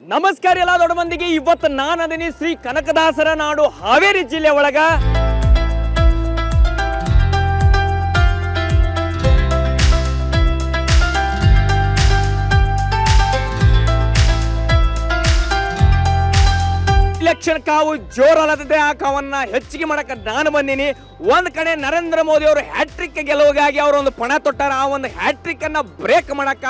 ನಮಸ್ಕಾರ ಎಲ್ಲ ದೊಡ್ಡ ಮಂದಿಗೆ. ಇವತ್ತು ನಾನು ಅದೀನಿ ಶ್ರೀ ಕನಕದಾಸರ ನಾಡು ಹಾವೇರಿ ಜಿಲ್ಲೆ ಒಳಗ. ಇಲೆಕ್ಷನ್ ಕಾವು ಜೋರಲ್ಲದೆ ಆ ಕಾವನ್ನ ಹೆಚ್ಚಿಗೆ ಮಾಡಕ ನಾನು ಬಂದೀನಿ. ಒಂದ್ ಕಡೆ ನರೇಂದ್ರ ಮೋದಿ ಅವರು ಹ್ಯಾಟ್ರಿಕ್ ಗೆಲುವಿಗಾಗಿ ಅವರು ಒಂದು ಪಣ ತೊಟ್ಟಾರ. ಆ ಒಂದು ಹ್ಯಾಟ್ರಿಕ್ ಅನ್ನ ಬ್ರೇಕ್ ಮಾಡಕ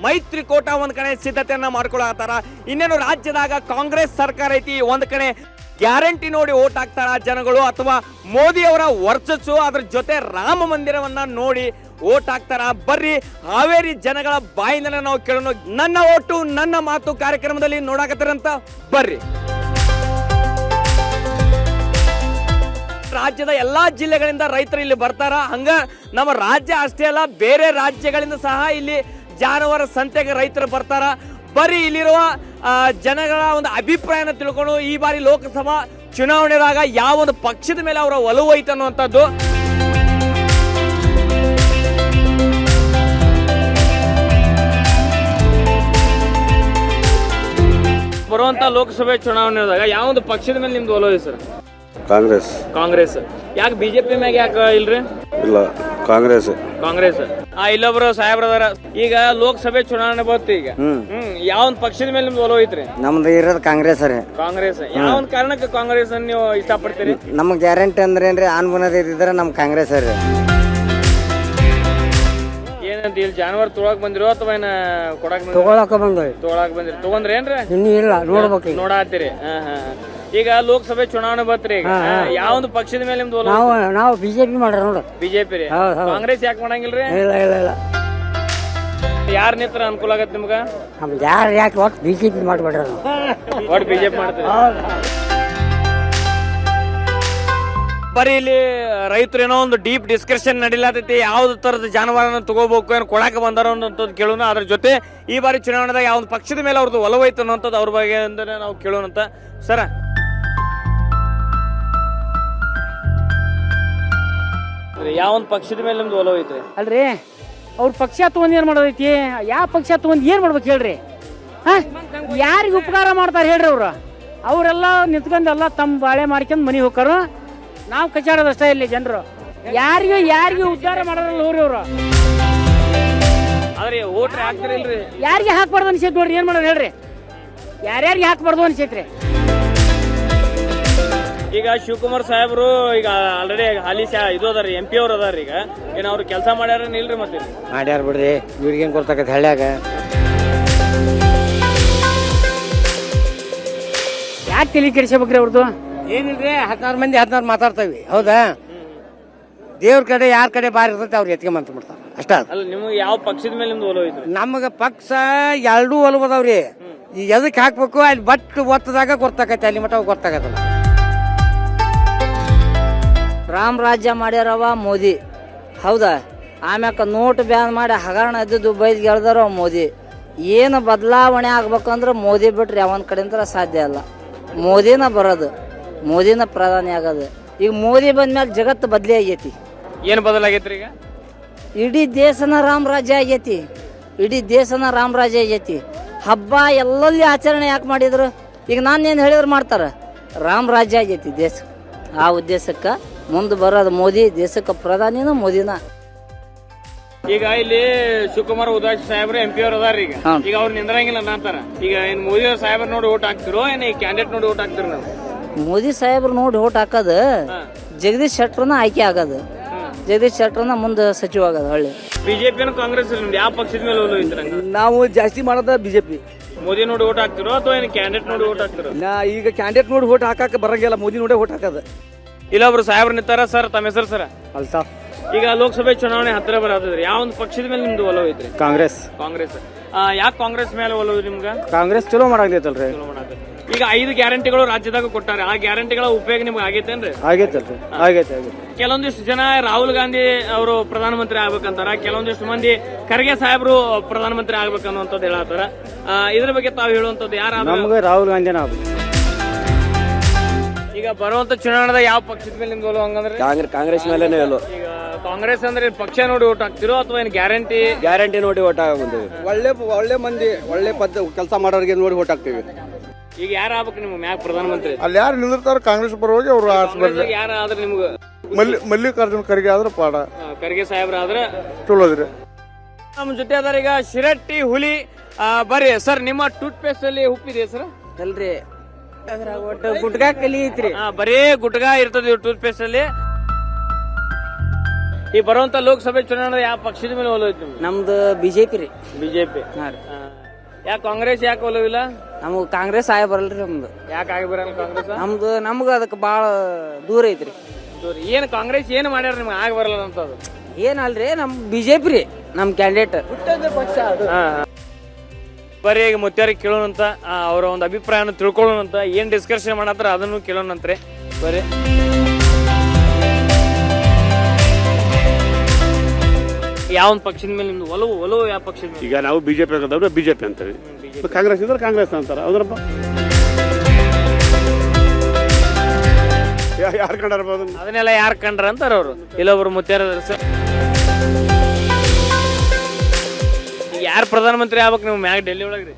ಮೈತ್ರಿಕೂಟ ಒಂದ್ ಕಡೆ ಸಿದ್ಧತೆಯನ್ನ ಮಾಡ್ಕೊಳತ್ತಾರ. ಇನ್ನೇನು ರಾಜ್ಯದಾಗ ಕಾಂಗ್ರೆಸ್ ಸರ್ಕಾರ ಐತಿ. ಒಂದ್ ಕಡೆ ಗ್ಯಾರಂಟಿ ನೋಡಿ ಓಟ್ ಹಾಕ್ತಾರ ಜನಗಳು, ಅಥವಾ ಮೋದಿ ಅವರ ವರ್ಚಸ್ಸು ಅದ್ರ ಜೊತೆ ರಾಮ ಮಂದಿರವನ್ನ ನೋಡಿ ಓಟ್ ಹಾಕ್ತಾರ. ಬರ್ರಿ ಹಾವೇರಿ ಜನಗಳ ಬಾಯಿಂದ ನಾವು ಕೇಳೋಣ. ನನ್ನ ಓಟು ನನ್ನ ಮಾತು ಕಾರ್ಯಕ್ರಮದಲ್ಲಿ ನೋಡಾಕತ್ತಾರಂತ ಬರ್ರಿ. ರಾಜ್ಯದ ಎಲ್ಲಾ ಜಿಲ್ಲೆಗಳಿಂದ ರೈತರು ಇಲ್ಲಿ ಬರ್ತಾರ. ಹಂಗ ನಮ್ಮ ರಾಜ್ಯ ಅಷ್ಟೇ ಅಲ್ಲ, ಬೇರೆ ರಾಜ್ಯಗಳಿಂದ ಸಹ ಇಲ್ಲಿ ಜಾನುವಾರು ಸಂತೆಗೆ ರೈತರು ಬರ್ತಾರ. ಬರೀ ಇಲ್ಲಿರುವ ಜನಗಳ ಒಂದು ಅಭಿಪ್ರಾಯನ ತಿಳ್ಕೊಂಡು ಈ ಬಾರಿ ಲೋಕಸಭಾ ಚುನಾವಣೆದಾಗ ಯಾವ ಒಂದು ಪಕ್ಷದ ಮೇಲೆ ಅವರ ಒಲವು ಐತೆ ಅನ್ನುವಂಥದ್ದು. ಬರುವಂತ ಲೋಕಸಭೆ ಚುನಾವಣೆದಾಗ ಯಾವ ಒಂದು ಪಕ್ಷದ ಮೇಲೆ ನಿಮ್ದು ಒಲವು ಸರ್? ಕಾಂಗ್ರೆಸ್. ಯಾಕೆ ಬಿಜೆಪಿ ಮ್ಯಾಗ ಯಾಕೆ ಇಲ್ರಿ? ಇಲ್ಲ, ಕಾಂಗ್ರೆಸ್. ಇಲ್ಲೊಬ್ರು ಸಾಹೇಬ್ರದಾರ. ಈಗ ಲೋಕಸಭೆ ಚುನಾವಣೆ ಬಂತು. ಈಗ ಯಾವ ಒಂದು ಪಕ್ಷದ ಮೇಲೆ ನಿಮ್ದು ಒಲವು ಐತ್ರಿ? ನಮ್ದು ಇರೋದು ಕಾಂಗ್ರೆಸ್ ರೀ. ಕಾಂಗ್ರೆಸ್. ಯಾವ ಒಂದು ಕಾರಣಕ್ಕೆ ಕಾಂಗ್ರೆಸ್ ಅನ್ನು ನೀವು ಇಷ್ಟಪಡ್ತೀರಿ? ನಮ್ಗೆ ಗ್ಯಾರಂಟಿ ಅಂದ್ರೆ ಏನ್ರಿ, ಆನ್ಗುಣದ ಇದ್ರೆ ನಮ್ ಕಾಂಗ್ರೆಸ್ ರೀ. ಏನಂತ ಇಲ್ಲಿ ಜಾನುವಾರು ತೊಗೊಳಕ್ ಬಂದಿರೋ ಅಥವಾ ಏನ ಕೊಡಕ್ ತಗೊಳಕ ಬಂದ್ರಿ? ತೊಗೊಳಕ್ ಬಂದಿರಿ. ತಗೊಂಡ್ರೇನ್ರಿ? ಇನ್ನೂ ಇಲ್ಲ, ನೋಡ್ಬೇಕು. ನೋಡಾತ್ತೀರಿ. ಈಗ ಲೋಕಸಭೆ ಚುನಾವಣೆ ಬತ್ರಿ. ಈಗ ಯಾವ ಒಂದು ಪಕ್ಷದ ಮೇಲೆ ನಿಮ್ದು ಒಲವು? ನಾವು ಬಿಜೆಪಿ ಮಾಡ್ರಿ ನೋಡ್ರಿ. ಬಿಜೆಪಿ ರೀ. ಕಾಂಗ್ರೆಸ್ ಯಾಕೆ ಮಾಡಂಗಿಲ್ರಿ? ಇಲ್ಲ ಯಾರ ನಿತ್ರ ಅನುಕೂಲ ಆಗತ್ತೆ ನಿಮ್ಗ? ನಮ್ಗೆ ಯಾಕೆ ಒಟ್ಟು ಬಿಜೆಪಿ ಮಾಡ್ಬೇಡ್ರಿ. ಒಟ್ಟು ಬಿಜೆಪಿ ಮಾಡ್ತೀವಿ. ಬರೀ ಇಲ್ಲಿ ರೈತರು ಏನೋ ಒಂದು ಡೀಪ್ ಡಿಸ್ಕಷನ್ ನಡಿಲಾತೈತಿ. ಯಾವ್ದು ತರದ ಜಾನುವಾರನ ತಗೋಬೇಕು, ಏನು ಕೊಡಾಕ ಬಂದಾರ ಅನ್ನೋಂಥದ್ದು ಕೇಳೋಣ. ಅದ್ರ ಜೊತೆ ಈ ಬಾರಿ ಚುನಾವಣೆದಾಗ ಯಾವ ಒಂದು ಪಕ್ಷದ ಮೇಲೆ ಅವ್ರದ್ದು ಒಲವು ಐತೆ ಅನ್ನೋಂಥದ್ದು ಅವ್ರ ಬಗ್ಗೆ ಅಂದ್ರೆ ನಾವು ಕೇಳೋಣ ಅಂತ. ಸರ, ಯಾವ ಒಂದು ಪಕ್ಷದ ಮೇಲೆ ನಿಮ್ದು ಒಲವು ಐತೆ? ಅಲ್ರಿ, ಅವ್ರ ಪಕ್ಷ ತಗೊಂಡ್ ಏನ್ ಮಾಡೋದೈತಿ? ಯಾವ ಪಕ್ಷ ತಗೊಂಡ್ ಏನ್ ಮಾಡ್ಬೇಕು ಹೇಳ್ರಿ? ಯಾರಿಗೆ ಉಪಕಾರ ಮಾಡ್ತಾರೆ ಹೇಳ್ರಿ? ಅವರೆಲ್ಲ ನಿಂತ್ಕೊಂಡೆಲ್ಲ ತಮ್ಮ ಬಾಳೆ ಮಾಡ್ಕೊಂಡ್ ಮನೆಗೆ ಹೋಗ್ತಾರ. ನಾವು ಕಚಾಡೋದಷ್ಟೇ ಇಲ್ಲಿ ಜನರು. ಯಾರಿಗೂ ಉದ್ಧಾರ ಮಾಡೋದ್ರಲ್ಲ ಹೋಗ್ರಿ ಅವ್ರು. ಆದ್ರೆ ಓಟ್ ಹಾಕ್ತಿರಿಲ್ರಿ? ಯಾರಿಗೆ ಹಾಕ್ಬಾರ್ದು ಅನ್ಸೈತಿ ನೋಡ್ರಿ. ಏನ್ ಮಾಡೋದು ಹೇಳ್ರಿ? ಯಾರ್ಯಾರಿಗೆ ಹಾಕ್ಬಾರ್ದು ಅನ್ಸೈತ್ರಿ? ಈಗ ಶಿವಕುಮಾರ್ ಸಾಹೇಬ್ರು ಈಗ ಆಲ್ರೆಡಿ ಹಾಲಿ ಇದು ಅದಾರ, MP ಅವ್ರು ಅದಾರ. ಈಗ ಏನ್ ಅವ್ರು ಕೆಲಸ ಮಾಡ್ಯಾರ ಇಲ್ರಿ? ಮತ್ತೆ ಮಾಡ್ಯಾರ ಬಿಡ್ರಿ, ಇವ್ರಿಗೇನ್ ಗೊತ್ತಾಗತ್ತೆ ಹಳ್ಳ್ಯಾಗ. ಯಾಕೆ ತಲೆ ಕೆಡಿಸ್ಬೇಕ್ರಿ ಅವ್ರದ್ದು? ಏನಿಲ್ರಿ, 14 ಮಂದಿ 14 ಮಾತಾಡ್ತಾವಿ. ಹೌದಾ? ದೇವ್ರ ಕಡೆ ಯಾರ ಕಡೆ ಬಾರಿ ಇರ್ತೈತೆ ಅವ್ರು ಎತ್ಕೊಂಡ್ ಬಿಡ್ತಾರ ಅಷ್ಟ. ಅಲ್ಲ, ನಿಮ್ಗೆ ಯಾವ ಪಕ್ಷದ ಮೇಲೆ ನಿಮ್ದು ಒಲವು ಐತ್ರಿ? ನಮಗ ಪಕ್ಷ ಎರಡೂ ಒಲವದಾವ್ರಿ. ಈಗ ಎದಕ್ ಹಾಕ್ಬೇಕು ಅಲ್ಲಿ ಬಟ್ ಒತ್ತದಾಗ ಗೊತ್ತಾಗತ್ತೆ, ಅಲ್ಲಿ ಮಟ್ಟ ಗೊತ್ತಾಗತ್ತಲ್ಲ. ರಾಮ್ ರಾಜ್ಯ ಮಾಡ್ಯಾರವ ಮೋದಿ. ಹೌದಾ? ಆಮ್ಯಾಕ ನೋಟ್ ಬ್ಯಾನ್ ಮಾಡಿ ಹಗರಣ ಇದ್ದಿದ್ದು ಬೈದ್ ಗೆಳ್ದಾರ ಮೋದಿ. ಏನು ಬದಲಾವಣೆ ಆಗ್ಬೇಕಂದ್ರೆ ಮೋದಿ ಬಿಟ್ರೆ ಯಾವನ್ ಕಡೆಯಿಂದ ಸಾಧ್ಯ ಅಲ್ಲ. ಮೋದಿನ ಬರೋದು, ಮೋದಿನ ಪ್ರಧಾನಿ ಆಗೋದು. ಈಗ ಮೋದಿ ಬಂದ್ಮೇಲೆ ಜಗತ್ತು ಬದಲಿ ಆಗೈತಿ. ಏನು ಬದಲಾಗೈತ್ರಿ? ಈಗ ಇಡೀ ದೇಶನ ರಾಮ್ ರಾಜ್ಯ ಆಗೈತಿ. ಹಬ್ಬ ಎಲ್ಲಲ್ಲಿ ಆಚರಣೆ ಯಾಕೆ ಮಾಡಿದ್ರು? ಈಗ ನಾನೇನು ಹೇಳಿದ್ರೆ ಮಾಡ್ತಾರ. ರಾಮ್ ರಾಜ್ಯ ಆಗೈತಿ ದೇಶ. ಆ ಉದ್ದೇಶಕ್ಕೆ ಮುಂದೆ ಬರೋದು ಮೋದಿ. ದೇಶಕ್ಕೆ ಪ್ರಧಾನಿನ ಮೋದಿನ. ಈಗ ಇಲ್ಲಿ ಶಿವಕುಮಾರ್ ಉದಾಸಿ ಸಾಹೇಬ್ರು MP ಅವ್ರು ಅದಾರ. ಈಗ ಅವ್ರು ನಿಂದ್ರಂಗಿಲ್ಲ ಅಂತಾರ. ಈಗ ಏನ್ ಮೋದಿ ಅವ್ರ ಸಾಹೇಬ್ರ ನೋಡಿ ಓಟ್ ಹಾಕ್ತಿರೋ, ಏನ್ ಈ ಕ್ಯಾಂಡಿಡೇಟ್ ನೋಡಿ ಓಟ್ ಹಾಕ್ತಿರೋ? ನಾವು ಮೋದಿ ಸಾಹೇಬ್ರು ನೋಡಿ ಓಟ್ ಹಾಕೋದು, ಜಗದೀಶ್ ಶೆಟ್ಟರ್ನ ಆಯ್ಕೆ ಆಗೋದು, ಜಗದೀಶ್ ಶೆಟ್ಟರ್ನ ಮುಂದೆ ಸಚಿವ ಆಗೋದು. ಹಳ್ಳಿ ಬಿಜೆಪಿ ಕಾಂಗ್ರೆಸ್ ಯಾವ ಪಕ್ಷದ ಮೇಲೆ ಒಲವು ಐತ್ರಿ? ನಾವು ಜಾಸ್ತಿ ಮಾಡೋದ ಬಿಜೆಪಿ. ಮೋದಿ ನೋಡಿ ಓಟ್ ಹಾಕ್ತಿರೋ ಅಥವಾ ಏನ್ ಕ್ಯಾಂಡಿಡೇಟ್ ನೋಡಿ ಓಟ್ ಹಾಕ್ತಿರೋ? ಈಗ ಕ್ಯಾಂಡಿಡೇಟ್ ನೋಡಿ ಓಟ್ ಹಾಕಕ್ಕೆ ಬರಂಗಿಲ್ಲ, ಮೋದಿ ನೋಡಿ ಓಟ್ ಹಾಕದ. ಇಲ್ಲೊಬ್ರು ಸಾಹೇಬ್ರು ನಿಂತಾರ. ಸರ್, ತಮ್ಮ ಹೆಸರು ಸರ್? ಅಲ್ತಾಫ್. ಈಗ ಲೋಕಸಭೆ ಚುನಾವಣೆ ಹತ್ತಿರ ಬರತ್ತದ್ರಿ. ಯಾವ ಒಂದು ಪಕ್ಷದ ಮೇಲೆ ನಿಮ್ದು ಒಲವು ಐತ್ರಿ? ಕಾಂಗ್ರೆಸ್. ಯಾಕೆ ಕಾಂಗ್ರೆಸ್ ಮೇಲೆ ಒಲವು ನಿಮ್ಗ? ಕಾಂಗ್ರೆಸ್ ಚಲೋ ಮಾಡಾಗ್ತೈತಲ್ರಿ. ಈಗ 5 ಗ್ಯಾರಂಟಿಗಳು ರಾಜ್ಯದಾಗ ಕೊಟ್ಟಾರೆ. ಆ ಗ್ಯಾರಂಟಿಗಳ ಉಪಯೋಗ ನಿಮ್ಗೆ ಆಗೈತೇನ್ರಿ? ಆಗೈತೆ. ಕೆಲವೊಂದಿಷ್ಟು ಜನ ರಾಹುಲ್ ಗಾಂಧಿ ಅವರು ಪ್ರಧಾನಮಂತ್ರಿ ಆಗ್ಬೇಕಂತಾರ. ಕೆಲವೊಂದಿಷ್ಟು ಮಂದಿ ಖರ್ಗೆ ಸಾಹೇಬ್ರು ಪ್ರಧಾನಮಂತ್ರಿ ಆಗ್ಬೇಕನ್ನುವಂಥದ್ದು ಹೇಳತ್ತಾರ. ಇದ್ರ ಬಗ್ಗೆ ತಾವು ಹೇಳುವಂಥದ್ದು ಯಾರು? ನಮ್ಗೆ ರಾಹುಲ್ ಗಾಂಧಿನ ಆಗ್ಬೇಕು. ಈಗ ಬರುವಂತ ಚುನಾವಣೆದಾಗ ಯಾವ ಪಕ್ಷದ ಮೇಲೆ ನಿಮ್ದು ಒಲವು? ಹಂಗಂದ್ರೆ ಕಾಂಗ್ರೆಸ್ ಮೇಲೆ ಈಗ ಕಾಂಗ್ರೆಸ್ ಅಂದ್ರೆ ಪಕ್ಷ ನೋಡಿ ಓಟ್ ಹಾಕ್ತಿರೋ ಅಥವಾ ಏನು ಗ್ಯಾರಂಟಿ? ಗ್ಯಾರಂಟಿ ನೋಡಿ ಓಟ್ ಬಂದಿವಿ. ಒಳ್ಳೆ ಮಂದಿ ಒಳ್ಳೆ ಕೆಲಸ ಮಾಡೋರಿಗೆ ನೋಡಿ ಓಟ್ ಹಾಕ್ತೀವಿ. ಈಗ ಯಾರು ಆಗ್ಬೇಕು ನಿಮ್ಗೆ ಮ್ಯಾಗ ಪ್ರಧಾನಮಂತ್ರಿ? ಅಲ್ಲಿ ಯಾರು ನಿಂದಿರ್ತಾರ ಕಾಂಗ್ರೆಸ್ ಪರವಾಗಿ ಅವ್ರು ಆರಿಸ್ಬಾರ್ದು. ಯಾರು ಆದ್ರೆ ನಿಮ್ಗೆ? ಮಲ್ಲಿಕಾರ್ಜುನ ಖರ್ಗೆ ಆದ್ರೆ ಪಾಡ, ಖರ್ಗೆ ಸಾಹೇಬ್ರ ಆದ್ರೆ ಚಲೋದ್ರಿ. ನಮ್ಮ ಜೊತೆ ಅದಾರ ಈಗ ಶಿರಟ್ಟಿ ಹುಲಿ. ಬರ್ರಿ ಸರ್, ನಿಮ್ಮ ಟೂತ್ ಪೇಸ್ಟ್ ಅಲ್ಲಿ ಉಪ್ಪಿದೆ ಸರ್? ಅಲ್ರಿ ಅದ್ರಾಗ ಒಟ್ಟು ಗುಟ್ಕಾ ಕಲಿ ಐತ್ರಿ. ಬರೀ ಗುಟ್ಕಾ ಇರ್ತದೆ ಟೂತ್ ಪೇಸ್ಟ್ ಅಲ್ಲಿ. ಈ ಬರುವಂತ ಲೋಕಸಭೆ ಚುನಾವಣೆ ಯಾವ ಪಕ್ಷದ ಮೇಲೆ ಒಲೋಯ್ತು? ನಮ್ದು ಬಿಜೆಪಿ ರೀ. ಬಿಜೆಪಿ. ಯಾಕೆ ಕಾಂಗ್ರೆಸ್ ಯಾಕೆ ಒಲವಿಲ್ಲ? ನಮಗ್ ಕಾಂಗ್ರೆಸ್ ಆಗಿ ಬರಲ್ರಿ. ನಮ್ದು ಯಾಕೆ ಆಗಿ ಬರಲ್ಲ ಕಾಂಗ್ರೆಸ್? ನಮ್ಗ ಅದಕ್ಕೆ ಬಾಳ ದೂರ ಐತ್ರಿ. ಏನ್ ಕಾಂಗ್ರೆಸ್ ಏನ್ ಮಾಡ್ಯಾರ ನಿಮ್ಗೆ ಆಗಿ ಬರಲ್ಲ ಅಂತದ್ದು? ಏನಲ್ರಿ, ನಮ್ ಬಿಜೆಪಿ ರೀ ನಮ್ ಕ್ಯಾಂಡಿಡೇಟ್. ಬರೀ ಈಗ ಮುತ್ಯಾರಿಗೆ ಕೇಳೋಣಂತ, ಅವರ ಒಂದು ಅಭಿಪ್ರಾಯನ ತಿಳ್ಕೊಳ್ಳೋಣಂತ, ಏನ್ ಡಿಸ್ಕಷನ್ ಮಾಡತ್ತಾರ ಅದನ್ನು ಕೇಳೋಣಂತ್ರಿ. ಬರೀ ಯಾವ ಒಂದು ಪಕ್ಷದ ಮೇಲೆ ನಿಮ್ದು ಒಲವು ಯಾವ ಪಕ್ಷದ ಮೇಲೆ? ಈಗ ನಾವು ಬಿಜೆಪಿ ಹಾಕೋದವ್ರು ಬಿಜೆಪಿ ಅಂತೀವಿ, ಕಾಂಗ್ರೆಸ್ ಇದ್ರೆ ಕಾಂಗ್ರೆಸ್ ಅಂತಾರ. ಹೌದ್ರಪ್ಪ, ಯಾರು ಕಂಡಿರ್ಬೋದು ಅದನ್ನೆಲ್ಲ ಯಾರು ಕಂಡ್ರ ಅಂತಾರ ಅವರು. ಇಲ್ಲೊಬ್ರು ಮುತ್ಯಾರ ಸರ್, ಈಗ ಯಾರು ಪ್ರಧಾನಮಂತ್ರಿ ಆಗ್ಬೇಕು ನೀವು ಮ್ಯಾಗ ಡೆಲ್ಲಿ ಒಳಗ್ರಿ?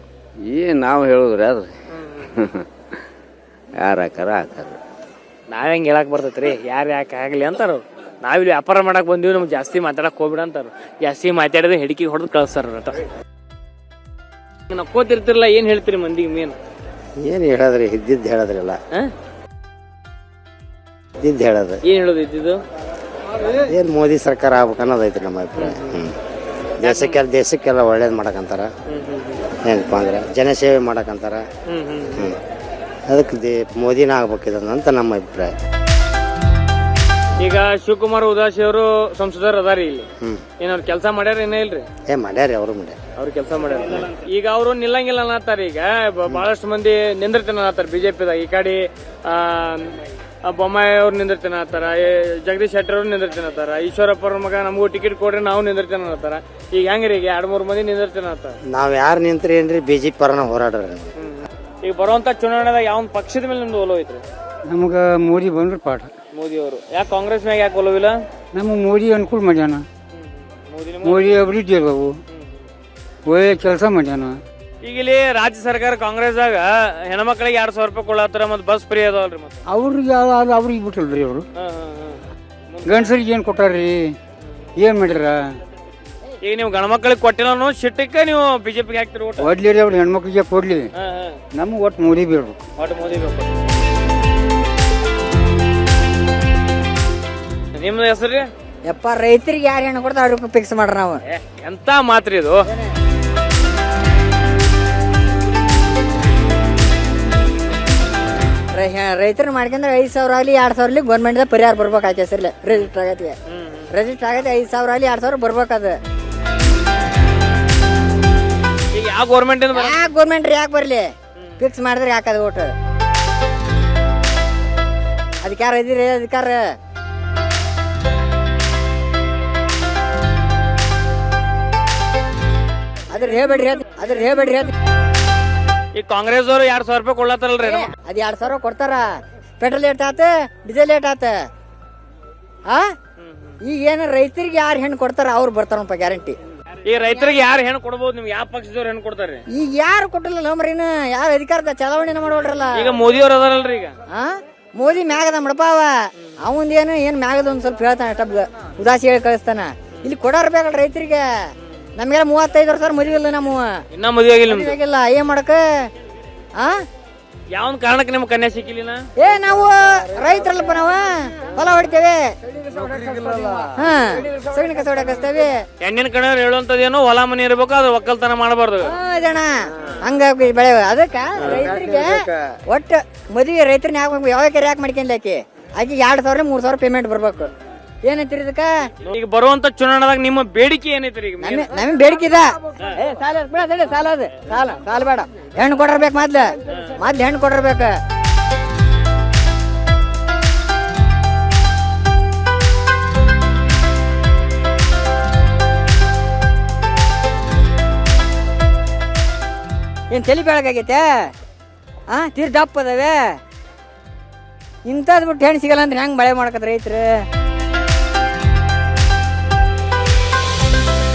ಏನ್ ನಾವು ಹೇಳುದ್ರಿ ಅದ್ರಿ ಯಾರು ಹಾಕಾರ ಹಾಕಾರ. ನಾವ್ ಹೆಂಗ್ ಹೇಳಕ್ ಬರ್ತೈತ್ರಿ ಯಾರು ಯಾಕೆ ಆಗ್ಲಿ ಅಂತಾರ ಅವ್ರು. ನಾವಿಲ್ಲಿ ವ್ಯಾಪಾರ ಮಾಡಕ್ ಬಂದಿವಿ, ನಮ್ಗೆ ಜಾಸ್ತಿ ಮಾತಾಡಕ್ ಹೋಗ್ಬಿಡ ಅಂತಾರ. ಜಾಸ್ತಿ ಮಾತಾಡಿದ್ರೆ ಹಿಡಿಕಿ ಹೊಡೆದು ಕಳ್ಸಾರ. ನಕ್ಕೋತಿರ್ತಿರಲ್ಲ, ಏನ್ ಹೇಳ್ತೀರಿ ಮಂದಿಗೆ ಮೇನ್? ಏನ್ ಹೇಳದ್ರಿ, ಇದ್ದಿದ್ದು ಹೇಳದ್ರಲ್ಲ. ಇದ್ದಿದ್ದು ಹೇಳದ ಏನ್ ಹೇಳೋದು ಇದ್ದಿದ್ದು? ಏನ್ ಮೋದಿ ಸರ್ಕಾರ ಆಗ್ಬೇಕು ಅನ್ನೋದೈತ್ರಿ ನಮ್ಮ ಅಭಿಪ್ರಾಯ. ದೇಶಕ್ಕೆಲ್ಲ ಒಳ್ಳೇದ್ ಮಾಡಕಂತಾರ. ಏನಪ್ಪ ಅಂದ್ರೆ ಜನಸೇವೆ ಮಾಡಕಂತಾರ. ಅದಕ್ಕೆ ಮೋದಿನ ಆಗ್ಬೇಕಿದಂತ ನಮ್ಮ ಅಭಿಪ್ರಾಯ. ಈಗ ಶಿವಕುಮಾರ್ ಉದಾಸಿ ಅವರು ಸಂಸದರು ಅದಾರಿ ಇಲ್ಲಿ. ಏನಾದ್ರು ಕೆಲಸ ಮಾಡ್ಯಾರ ಏನ ಇಲ್ರಿ? ಮಾಡ್ಯಾರಿ, ಅವರು ಮಾಡ್ಯಾರ. ಅವ್ರು ಕೆಲಸ ಮಾಡ್ಯಾರ. ಈಗ ಅವರು ನಿಲ್ಲಂಗಿಲ್ಲ ಅನ್ನತ್ತಾರ. ಈಗ ಬಹಳಷ್ಟು ಮಂದಿ ನಿಂದಿರ್ತೇನೆ ಅನ್ನತ್ತಾರ ಬಿಜೆಪಿದಾಗ. ಈ ಕಡೆ ಬೊಮ್ಮಾಯಿ ಅವ್ರು ನಿಂದಿರ್ತೇನೆ ಅನ್ನತ್ತಾರ, ಜಗದೀಶ್ ಶೆಟ್ಟರ್ ಅವ್ರು ನಿಂದಿರ್ತೇನೆ ಅಂತಾರ, ಈಶ್ವರಪ್ಪ ಅವ್ರ ಮಗ ನಮಗೂ ಟಿಕೆಟ್ ಕೊಡ್ರಿ ನಾವು ನಿಂದಿರ್ತೇನೆ ಅನ್ನತ್ತಾರ. ಈಗ ಹೆಂಗ್ರಿ, ಈಗ 2-3 ಮಂದಿ ನಿಂದಿರ್ತೇನೆ ಅಂತಾರ. ನಾವ್ ಯಾರು ನಿಂತ್ರಿ ಏನ್ರಿ, ಬಿಜೆಪಿ ಪರನ ಹೋರಾಡ್ರಿ. ಈಗ ಬರುವಂತ ಚುನಾವಣೆದಾಗ ಯಾವ ಪಕ್ಷದ ಮೇಲೆ ನಿಮ್ದು ಒಲವು ಐತ್ರಿ? ನಮಗ ಮೋದಿ ಬಂದ್ರಿ ಪಾಠ. ಮೋದಿ ಅವರು. ಯಾಕೆ ಕಾಂಗ್ರೆಸ್ ಮ್ಯಾಗ ಯಾಕೆ ಒಲವಿಲ್ಲ? ನಮಗೆ ಮೋದಿ ಅನುಕೂಲ ಮಾಡ್ಯಾನ. ಮೋದಿ ಅಭಿವೃದ್ಧಿ ಅಲ್ವವು, ಒಳ್ಳೆ ಕೆಲಸ ಮಾಡ್ಯಾನ. ಈಗ ಇಲ್ಲಿ ರಾಜ್ಯ ಸರ್ಕಾರ ಕಾಂಗ್ರೆಸ್ದಾಗ ಹೆಣ್ಮಕ್ಳಿಗೆ 2,000 ರೂಪಾಯಿ ಕೊಡತ್ತಾರ, ಮತ್ತೆ ಬಸ್ ಫ್ರೀ ಅದಾವಲ್ರಿ. ಮತ್ತೆ ಅವ್ರಿಗೆ ಬಿಟ್ಟಲ್ರಿ ಅವರು. ಗಂಡಸರಿಗೆ ಏನ್ ಕೊಟ್ಟಾರ್ರಿ, ಏನ್ ಮಾಡ್ಯಾರ? ಈಗ ನೀವು ಗಣಮಕ್ಳಿಗೆ ಕೊಟ್ಟಿಲ್ಲ ಅನ್ನೋ ಸಿಟ್ಟಕ್ಕೆ ನೀವು ಬಿಜೆಪಿಗೆ ಹಾಕ್ತಿರಿ ಓಟ್? ಒಡ್ಲಿ ಅವ್ರ ಹೆಣ್ಮಕ್ಳಿಗೆ ಕೊಡ್ಲಿ, ನಮ್ಗೆ ಒಟ್ಟು ಮೋದಿ ಬೇಡ್ಬೇಕು. ಒಟ್ಟು ಮೋದಿ ಬೇಕು. ನಿಮ್ದು ಹೆಸರು? ಯಪ್ಪ, ರೈತರಿಗೆ ಯಾರು ಹೆಣ್ಣು ಕೊಡ್ತಾ ಅವ್ರಿಗೆ ಫಿಕ್ಸ್ ಮಾಡ್ರ ನಾವು. ಎಂತ ಮಾತ್ರಿ ಇದು? ರೈತರು ಮಾಡ್ಕೊಂಡ್ರೆ 5,000 ಆಗಲಿ 2,000 ಗೌರ್ಮೆಂಟ್ ಪರಿಹಾರ ಬರ್ಬೇಕಾಯ್ತು. ಹೆಸರ್ಲೆ ರಿಜಿಸ್ಟರ್ ಆಗತ್ತೆ, 5,000 ಆಗಲಿ 2,000 ಬರ್ಬೇಕದು. ಈಗ ಯಾವ ಗೌರ್ಮೆಂಟ್ ಗೌರ್ಮೆಂಟ್ ಯಾಕೆ ಬರ್ಲಿ? ಫಿಕ್ಸ್ ಮಾಡಿದ್ರೆ ಯಾಕದ ಓಟ್? ಅದಕ್ಕೆ ಯಾರು ಇದ್ದೀರಿ ಅಧಿಕಾರ? ಅದ್ರ ಹೇಳ್ಬೇಡ್ರಿ ಈ ಕಾಂಗ್ರೆಸ್ ಅವರು 2,000 ರೂಪಾಯಿ ಕೊಡ್ಲತ್ತಾರಲ್ರಿ? ಅದ್ 2,000 ಕೊಡ್ತಾರ. ಪೆಟ್ರೋಲ್ ಏಟ್ ಆತ, ಡೀಸೆಲ್ ಏಟ್ ಆತ. ಈಗ ಏನ ರೈತರಿಗೆ ಯಾರು ಹೆಣ್ಣು ಕೊಡ್ತಾರ ಅವ್ರು ಬರ್ತಾರಪ್ಪ ಗ್ಯಾರಂಟಿ. ಈ ರೈತರಿಗೆ ಯಾರು ಹೆಣ್ಣು ಕೊಡ್ಬೋದು? ನಿಮ್ಗೆ ಯಾವ ಪಕ್ಷದವ್ರು ಹೆಣ್ಣು ಕೊಡ್ತಾರೆ? ಈಗ ಯಾರು ಕೊಟ್ಟಿಲ್ಲ ಮರಿನ, ಯಾರು ಅಧಿಕಾರದ ಚಲಾವಣೆನ ಮಾಡೋಲ್ರಲ್ಲ. ಈಗ ಮೋದಿ ಅವ್ರು ಅದಾರಲ್ರಿ. ಈಗ ಮೋದಿ ಮ್ಯಾಗದ ಮಡಪಾವ, ಅವಂದೇನು ಏನ್ ಮ್ಯಾಗದ ಒಂದ್ ಸ್ವಲ್ಪ ಹೇಳ್ತಾನ, ಟಬ್ಗ ಉದಾಸಿ ಹೇಳಿ ಕಳಿಸ್ತಾನ. ಇಲ್ಲಿ ಕೊಡಾರ ಬೇಕಲ್ಲ ರೈತರಿಗೆ. ನಮ್ಗೆಲ್ಲ 35 ವರ್ಷ ಮದುವೆ ಇಲ್ಲ, ನಮ್ಮ ಇನ್ನ ಮದುವೆ ಆಗಿಲ್ಲ. ಏನ್ ಮಾಡಕ? ಯಾವ ಕಾರಣಕ್ಕೆ ನಿಮ್ಗೆ ಕನ್ಯಾ ಸಿಕ್ಕಿಲ್ಲ? ನಾವು ರೈತರಲ್ಲಪ್ಪ, ನಾವು ಹೊಲ ಹೊಡಿತೇವೆ, ಸಗಣಿ ಕಸ ಹೊಡಕಸ್ತೇವೆ. ಹೆಣ್ಣಿನ ಕಡೆ ಹೇಳುವಂತದೇನೋ ಹೊಲ ಮನೆ ಇರ್ಬೇಕು, ಅದು ಒಕ್ಕಲ್ತನ ಮಾಡಬಾರ್ದು ಜನ ಹಂಗ ಬೆಳೆ. ಅದಕ್ಕ ರೈತರಿಗೆ ಒಟ್ಟು ಮದುವೆ ರೈತರನ್ನ ಯಾಕೆ ಯಾವ ಯಾಕೆ ಮಾಡ್ಕೊಂಡ್ಲಾಕಿ ಆಕಿ 2,000 3,000 ಪೇಮೆಂಟ್ ಬರ್ಬೇಕು. ಏನೈತ್ರಿ ಇದಕ್ಕ? ಈಗ ಬರುವಂತ ಚುನಾವಣೆದಾಗ ನಿಮ್ಮ ಬೇಡಿಕೆ ಏನೈತ್ರಿ? ನಮಗೆ ಬೇಡಿಕೆ ಇದೆ. ಸಾಲ ಬೇಡ, ಹೆಣ್ಣು ಕೊಡಿರ್ಬೇಕು. ಮೊದ್ಲು ಹೆಣ್ಣು ಕೊಡಿರ್ಬೇಕು. ಏನ್ ತಲೆ ಬೆಳಗಾಗೈತೆ? ತೀರ್ ದಪ್ಪ ಅದಾವೆ. ಇಂಥದ್ ಬಿಟ್ಟು ಹೆಣ್ಣು ಸಿಗಲ್ಲ ಅಂದ್ರೆ ಹೆಂಗ್ ಮಳೆ ಮಾಡ್ಕತ್ ರೈತರು?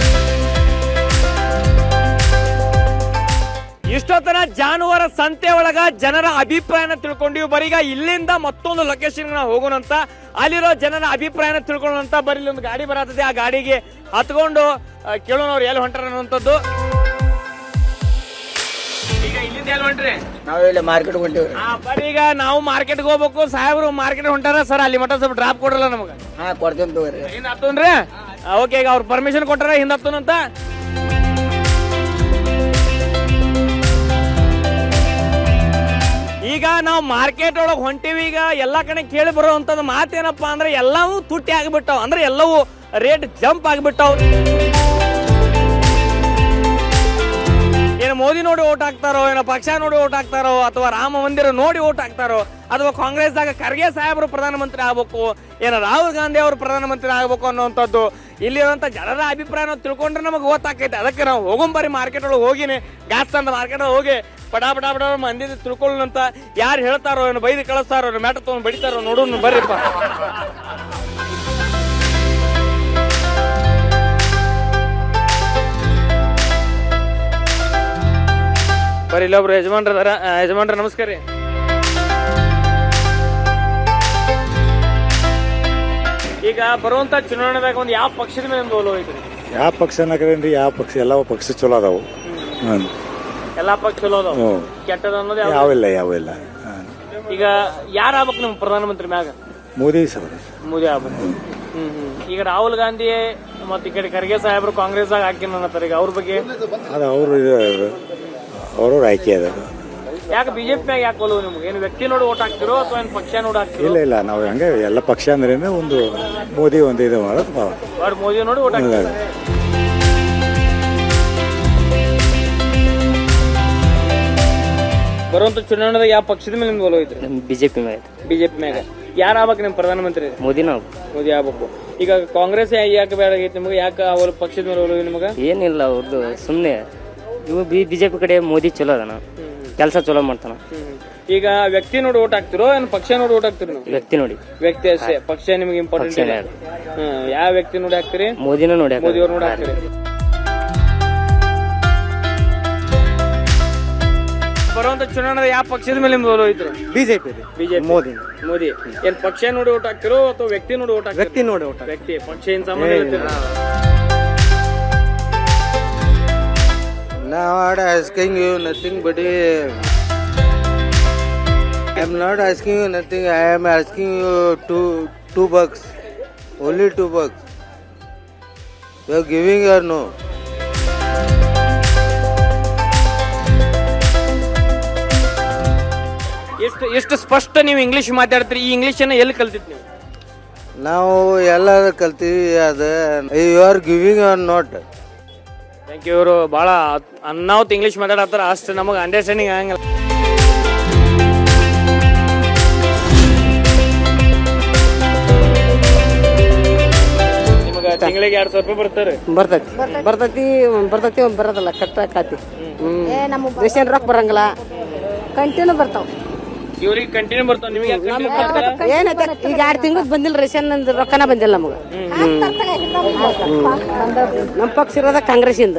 ಇಷ್ಟೊತ್ತನ ಜಾನುವಾರ ಸಂತೆ ಒಳಗ ಜನರ ಅಭಿಪ್ರಾಯನ ತಿಳ್ಕೊಂಡಿವಿ. ಬರೀಗ ಇಲ್ಲಿಂದ ಮತ್ತೊಂದು ಲೊಕೇಶನ್ ನಾವು ಹೋಗೋಣಂತ, ಅಲ್ಲಿರೋ ಜನರ ಅಭಿಪ್ರಾಯನ ತಿಳ್ಕೊಳ್ಳೋಣಂತ. ಬರೀ ಒಂದು ಗಾಡಿ ಬರತ್ತದೆ, ಆ ಗಾಡಿಗೆ ಹತ್ಕೊಂಡು ಕೇಳೋಣ ಅವ್ರು ಎಲ್ಲಿ ಹೊಂಟಾರ ಅನ್ನುವಂಥದ್ದು. ಈಗ ಇಲ್ಲಿಂದ ಎಲ್ಲಿ ಹೊಂಟ್ರಿ? ನಾವು ಇಲ್ಲಿ ಮಾರ್ಕೆಟ್ ಹೊಂಟಿವ್ರಿ. ಬರೀ ಈಗ ನಾವು ಮಾರ್ಕೆಟ್ಗೆ ಹೋಗ್ಬೇಕು, ಸಾಹೇಬ್ರು ಮಾರ್ಕೆಟ್ ಹೊಂಟಾರ. ಸರ್ ಅಲ್ಲಿ ಮಟ್ಟ ಸ್ವಲ್ಪ ಡ್ರಾಪ್ ಕೊಡ್ರಲ್ಲ ನಮಗೆ. ಹಾ ಕೊಡ್ತೇನೆ ತಗೋರಿ. ಹಿಂದ್ ಹತ್ತೋನ್ರಿ. ಓಕೆ, ಈಗ ಅವ್ರು ಪರ್ಮಿಷನ್ ಕೊಟ್ಟಾರ ಹಿಂದ್ ಹತ್ತೋನಂತ. ಈಗ ನಾವು ಮಾರ್ಕೆಟ್ ಒಳಗೆ ಹೊಂಟಿವಿ. ಈಗ ಎಲ್ಲಾ ಕಡೆ ಕೇಳಿ ಬರುವಂತದ್ದು ಮಾತೇನಪ್ಪಾ ಅಂದ್ರೆ ಎಲ್ಲವೂ ತುಟ್ಟಿ ಆಗಿಬಿಟ್ಟಾವ, ಅಂದ್ರೆ ಎಲ್ಲವೂ ರೇಟ್ ಜಂಪ್ ಆಗಿಬಿಟ್ಟಾವ. ಏನು ಮೋದಿ ನೋಡಿ ಓಟ್ ಹಾಕ್ತಾರೋ, ಏನೋ ಪಕ್ಷ ನೋಡಿ ಓಟ್ ಹಾಕ್ತಾರೋ, ಅಥವಾ ರಾಮ ಮಂದಿರ ನೋಡಿ ಓಟ್ ಹಾಕ್ತಾರೋ, ಅಥವಾ ಕಾಂಗ್ರೆಸ್ದಾಗ ಖರ್ಗೆ ಸಾಹೇಬರು ಪ್ರಧಾನಮಂತ್ರಿ ಆಗ್ಬೇಕು, ಏನೋ ರಾಹುಲ್ ಗಾಂಧಿ ಅವರು ಪ್ರಧಾನಮಂತ್ರಿ ಆಗ್ಬೇಕು ಅನ್ನೋಂಥದ್ದು ಇಲ್ಲಿರುವಂತ ಜನರ ಅಭಿಪ್ರಾಯ ತಿಳ್ಕೊಂಡ್ರೆ ನಮಗೆ ಗೊತ್ತಾಕೈತೆ. ಅದಕ್ಕೆ ನಾವು ಹೋಗೊಂಬರಿ ಮಾರ್ಕೆಟ್ ಒಳಗೆ ಹೋಗಿನಿ, ಗ್ಯಾಸ್ ಅಂತ ಮಾರ್ಕೆಟ್ ಒಳಗೆ ಹೋಗಿ ಪಡಾ ಪಡಾ ಪಡ ಮಂದಿ ತಿಳ್ಕೊಳ್ಳೋಣಂತ. ಯಾರು ಹೇಳ್ತಾರೋ, ಏನು ಬೈದು ಕಳಿಸ್ತಾರೋ, ಏನು ಮ್ಯಾಟ ತಗೊಂಡು ಬಡಿತಾರೋ ನೋಡೋಣ ಬರ್ರಿಪ್ಪ. ಬರೀ ಇಲ್ಲೊಬ್ರು ಯಜಮಾನ್ರ ಅದಾರ. ಯಜಮಾನ್ರ ನಮಸ್ಕಾರ ರೀ. ಈಗ ಬರುವಂತ ಚುನಾವಣೆದಾಗ ಒಂದು ಯಾವ ಪಕ್ಷದ ಮೇಲೆ ಒಂದು ಒಲವು ಐತ್ರಿ? ಯಾವ ಪಕ್ಷ ಅನ್ನಕೇನ್ರಿ? ಯಾವ ಪಕ್ಷ? ಎಲ್ಲ ಪಕ್ಷ ಚಲೋ ಅದಾವು. ಎಲ್ಲಾ ಪಕ್ಷ ಚಲೋ ಅದಾವ, ಕೆಟ್ಟದ ಅನ್ನೋದು ಯಾವಿಲ್ಲ ಯಾವಿಲ್ಲ. ಈಗ ಯಾರು ಆಗ್ಬೇಕು ನಿಮ್ ಪ್ರಧಾನಮಂತ್ರಿ ಮ್ಯಾಗ? ಮೋದಿ ಸರ್. ಮೋದಿ ಆಗ್ಬೇಕು. ಈಗ ರಾಹುಲ್ ಗಾಂಧಿ ಮತ್ತೆ ಈ ಕಡೆ ಖರ್ಗೆ ಸಾಹೇಬ್ರು ಕಾಂಗ್ರೆಸ್ ಆಗ ಹಾಕಿನ ಅನ್ನತ್ತಾರ. ಈಗ ಅವ್ರ ಬಗ್ಗೆ ಅದು ಅವ್ರವ್ರ ಆಯ್ಕೆ ಅದ. ಯಾಕೆ ಬಿಜೆಪಿ ಮ್ಯಾಗ ಯಾಕೆ ಒಲವು ನಿಮ್ಗೆ? ಏನು ವ್ಯಕ್ತಿ ನೋಡಿ ಓಟ್ ಹಾಕ್ತಿರೋ ಅಥವಾ ಏನು ಪಕ್ಷ ನೋಡಿ ಹಾಕ್ತಿರೋ? ಇಲ್ಲ ಇಲ್ಲ, ನಾವು ಹಂಗೆ ಎಲ್ಲ ಪಕ್ಷ ಅಂದ್ರೇನೆ ಒಂದು ಮೋದಿ ಒಂದು ಇದು ಮಾಡೋದು. ಮೋದಿ ನೋಡಿ ಓಟ್ ಹಾಕ್ತಾರೆ. ಬರುವಂತ ಚುನಾವಣೆದಾಗ ಯಾವ ಪಕ್ಷದ ಮೇಲೆ ನಿಮ್ಗೆ ಒಲವು ಐತ್ರಿ? ಬಿಜೆಪಿ ಮ್ಯಾಗ. ಬಿಜೆಪಿ ಮ್ಯಾಗ ಯಾರು ಆಗ್ಬೇಕು ನಿಮ್ ಪ್ರಧಾನಮಂತ್ರಿ? ಮೋದಿನ ಮೋದಿ ಆಗ್ಬೇಕು. ಈಗ ಕಾಂಗ್ರೆಸ್ ಯಾಕೆ ಬೇಡ ಆಗೈತಿ ನಿಮ್ಗೆ? ಯಾಕೆ ಅವ್ರ ಪಕ್ಷದ ಮೇಲೆ ಒಲವು ನಿಮ್ಗೆ? ಏನಿಲ್ಲ, ಅವ್ರದ್ದು ಸುಮ್ಮನೆ ಇವು ಬಿಜೆಪಿ ಕಡೆ ಮೋದಿ ಚಲೋ ಅದಾನ, ಕೆಲಸ ಚಲೋ ಮಾಡ್ತಾನ. ಈಗ ವ್ಯಕ್ತಿ ನೋಡಿ ಓಟ್ ಹಾಕ್ತಿರೋ ಏನು ಪಕ್ಷ ನೋಡಿ ಓಟ್ ಹಾಕ್ತಿರಿ? ವ್ಯಕ್ತಿ ನೋಡಿ. ವ್ಯಕ್ತಿ ಅಷ್ಟೇ, ಪಕ್ಷ ನಿಮ್ಗೆ ಇಂಪಾರ್ಟೆಂಟ್ ಇಲ್ಲ. ಯಾವ ವ್ಯಕ್ತಿ ನೋಡಿ ಹಾಕ್ತಿರಿ? ಮೋದಿನ ನೋಡಿ. ಮೋದಿ ಅವ್ರು ನೋಡಿ ಹಾಕ್ತಿರಿ. ಬರುವಂತ ಚುನಾವಣೆ ಯಾವ ಪಕ್ಷದ ಮೇಲೆ ನಿಮ್ದು ಒಲವು ಐತ್ರಿ? ಬಿಜೆಪಿ. ಬಿಜೆಪಿ. ಮೋದಿ. ಮೋದಿ. ಏನ್ ಪಕ್ಷ ನೋಡಿ ಓಟ್ ಹಾಕ್ತಿರೋ ಅಥವಾ ವ್ಯಕ್ತಿ ನೋಡಿ ಓಟ್ ಹಾಕ್ತಿರೋ? ವ್ಯಕ್ತಿ ನೋಡಿ ಓಟ್. ವ್ಯಕ್ತಿ. ಪಕ್ಷ ಏನ್ ಸಂಬಂಧ ಇರ್ತೀರ? Now I'm asking you nothing but I am not asking you nothing. I am asking you two bucks. Only $2. You are giving or no? ಎಷ್ಟು ಸ್ಪಷ್ಟ ನೀವು ಇಂಗ್ಲಿಷ್ ಮಾತಾಡ್ತೀರಿ. ಈ ಇಂಗ್ಲಿಷ್ ಅನ್ನ ಎಲ್ಲಿ ಕಲ್ತಿದ್ ನೀವು? ನಾವು ಎಲ್ಲಾರು ಕಲ್ತೀವಿ. ಅದ you are giving or not. Thank you. ಇವರು ಭಾಳ ಅನ್ನಾವತ್ ಇಂಗ್ಲಿಷ್ ಮಾತಾಡತ್ತಾರ, ಅಷ್ಟು ನಮಗೆ ಅಂಡರ್ಸ್ಟ್ಯಾಂಡಿಂಗ್ ಆಗಂಗಿಲ್ಲ. ನಿಮಗೆ ತಿಂಗಳಿಗೆ 2,000 ರೂಪಾಯಿ ಬರ್ತಾರೆ? ಬರ್ತೈತಿ ಬರೋದಲ್ಲ, ಕಟ್ಟ ಖಾತಿ. ರೇಷನ್ ರೊಕ್ಕ ಬರಂಗಿಲ್ಲ, ಕಂಟಿನ್ಯೂ ಬರ್ತಾವ. ಇವ್ರಿಗೆ ಕಂಟಿನ್ಯೂ ಬರ್ತಾವ, ನಿಮಗೆ ಏನೈತೆ? ಈಗ 2 ತಿಂಗಳು ಬಂದಿಲ್ಲ, ರೇಷನ್ ರೊಕ್ಕನ ಬಂದಿಲ್ಲ ನಮಗೆ. ನಮ್ಮ ಪಕ್ಷ ಇರೋದ ಕಾಂಗ್ರೆಸ್ ಇಂದ.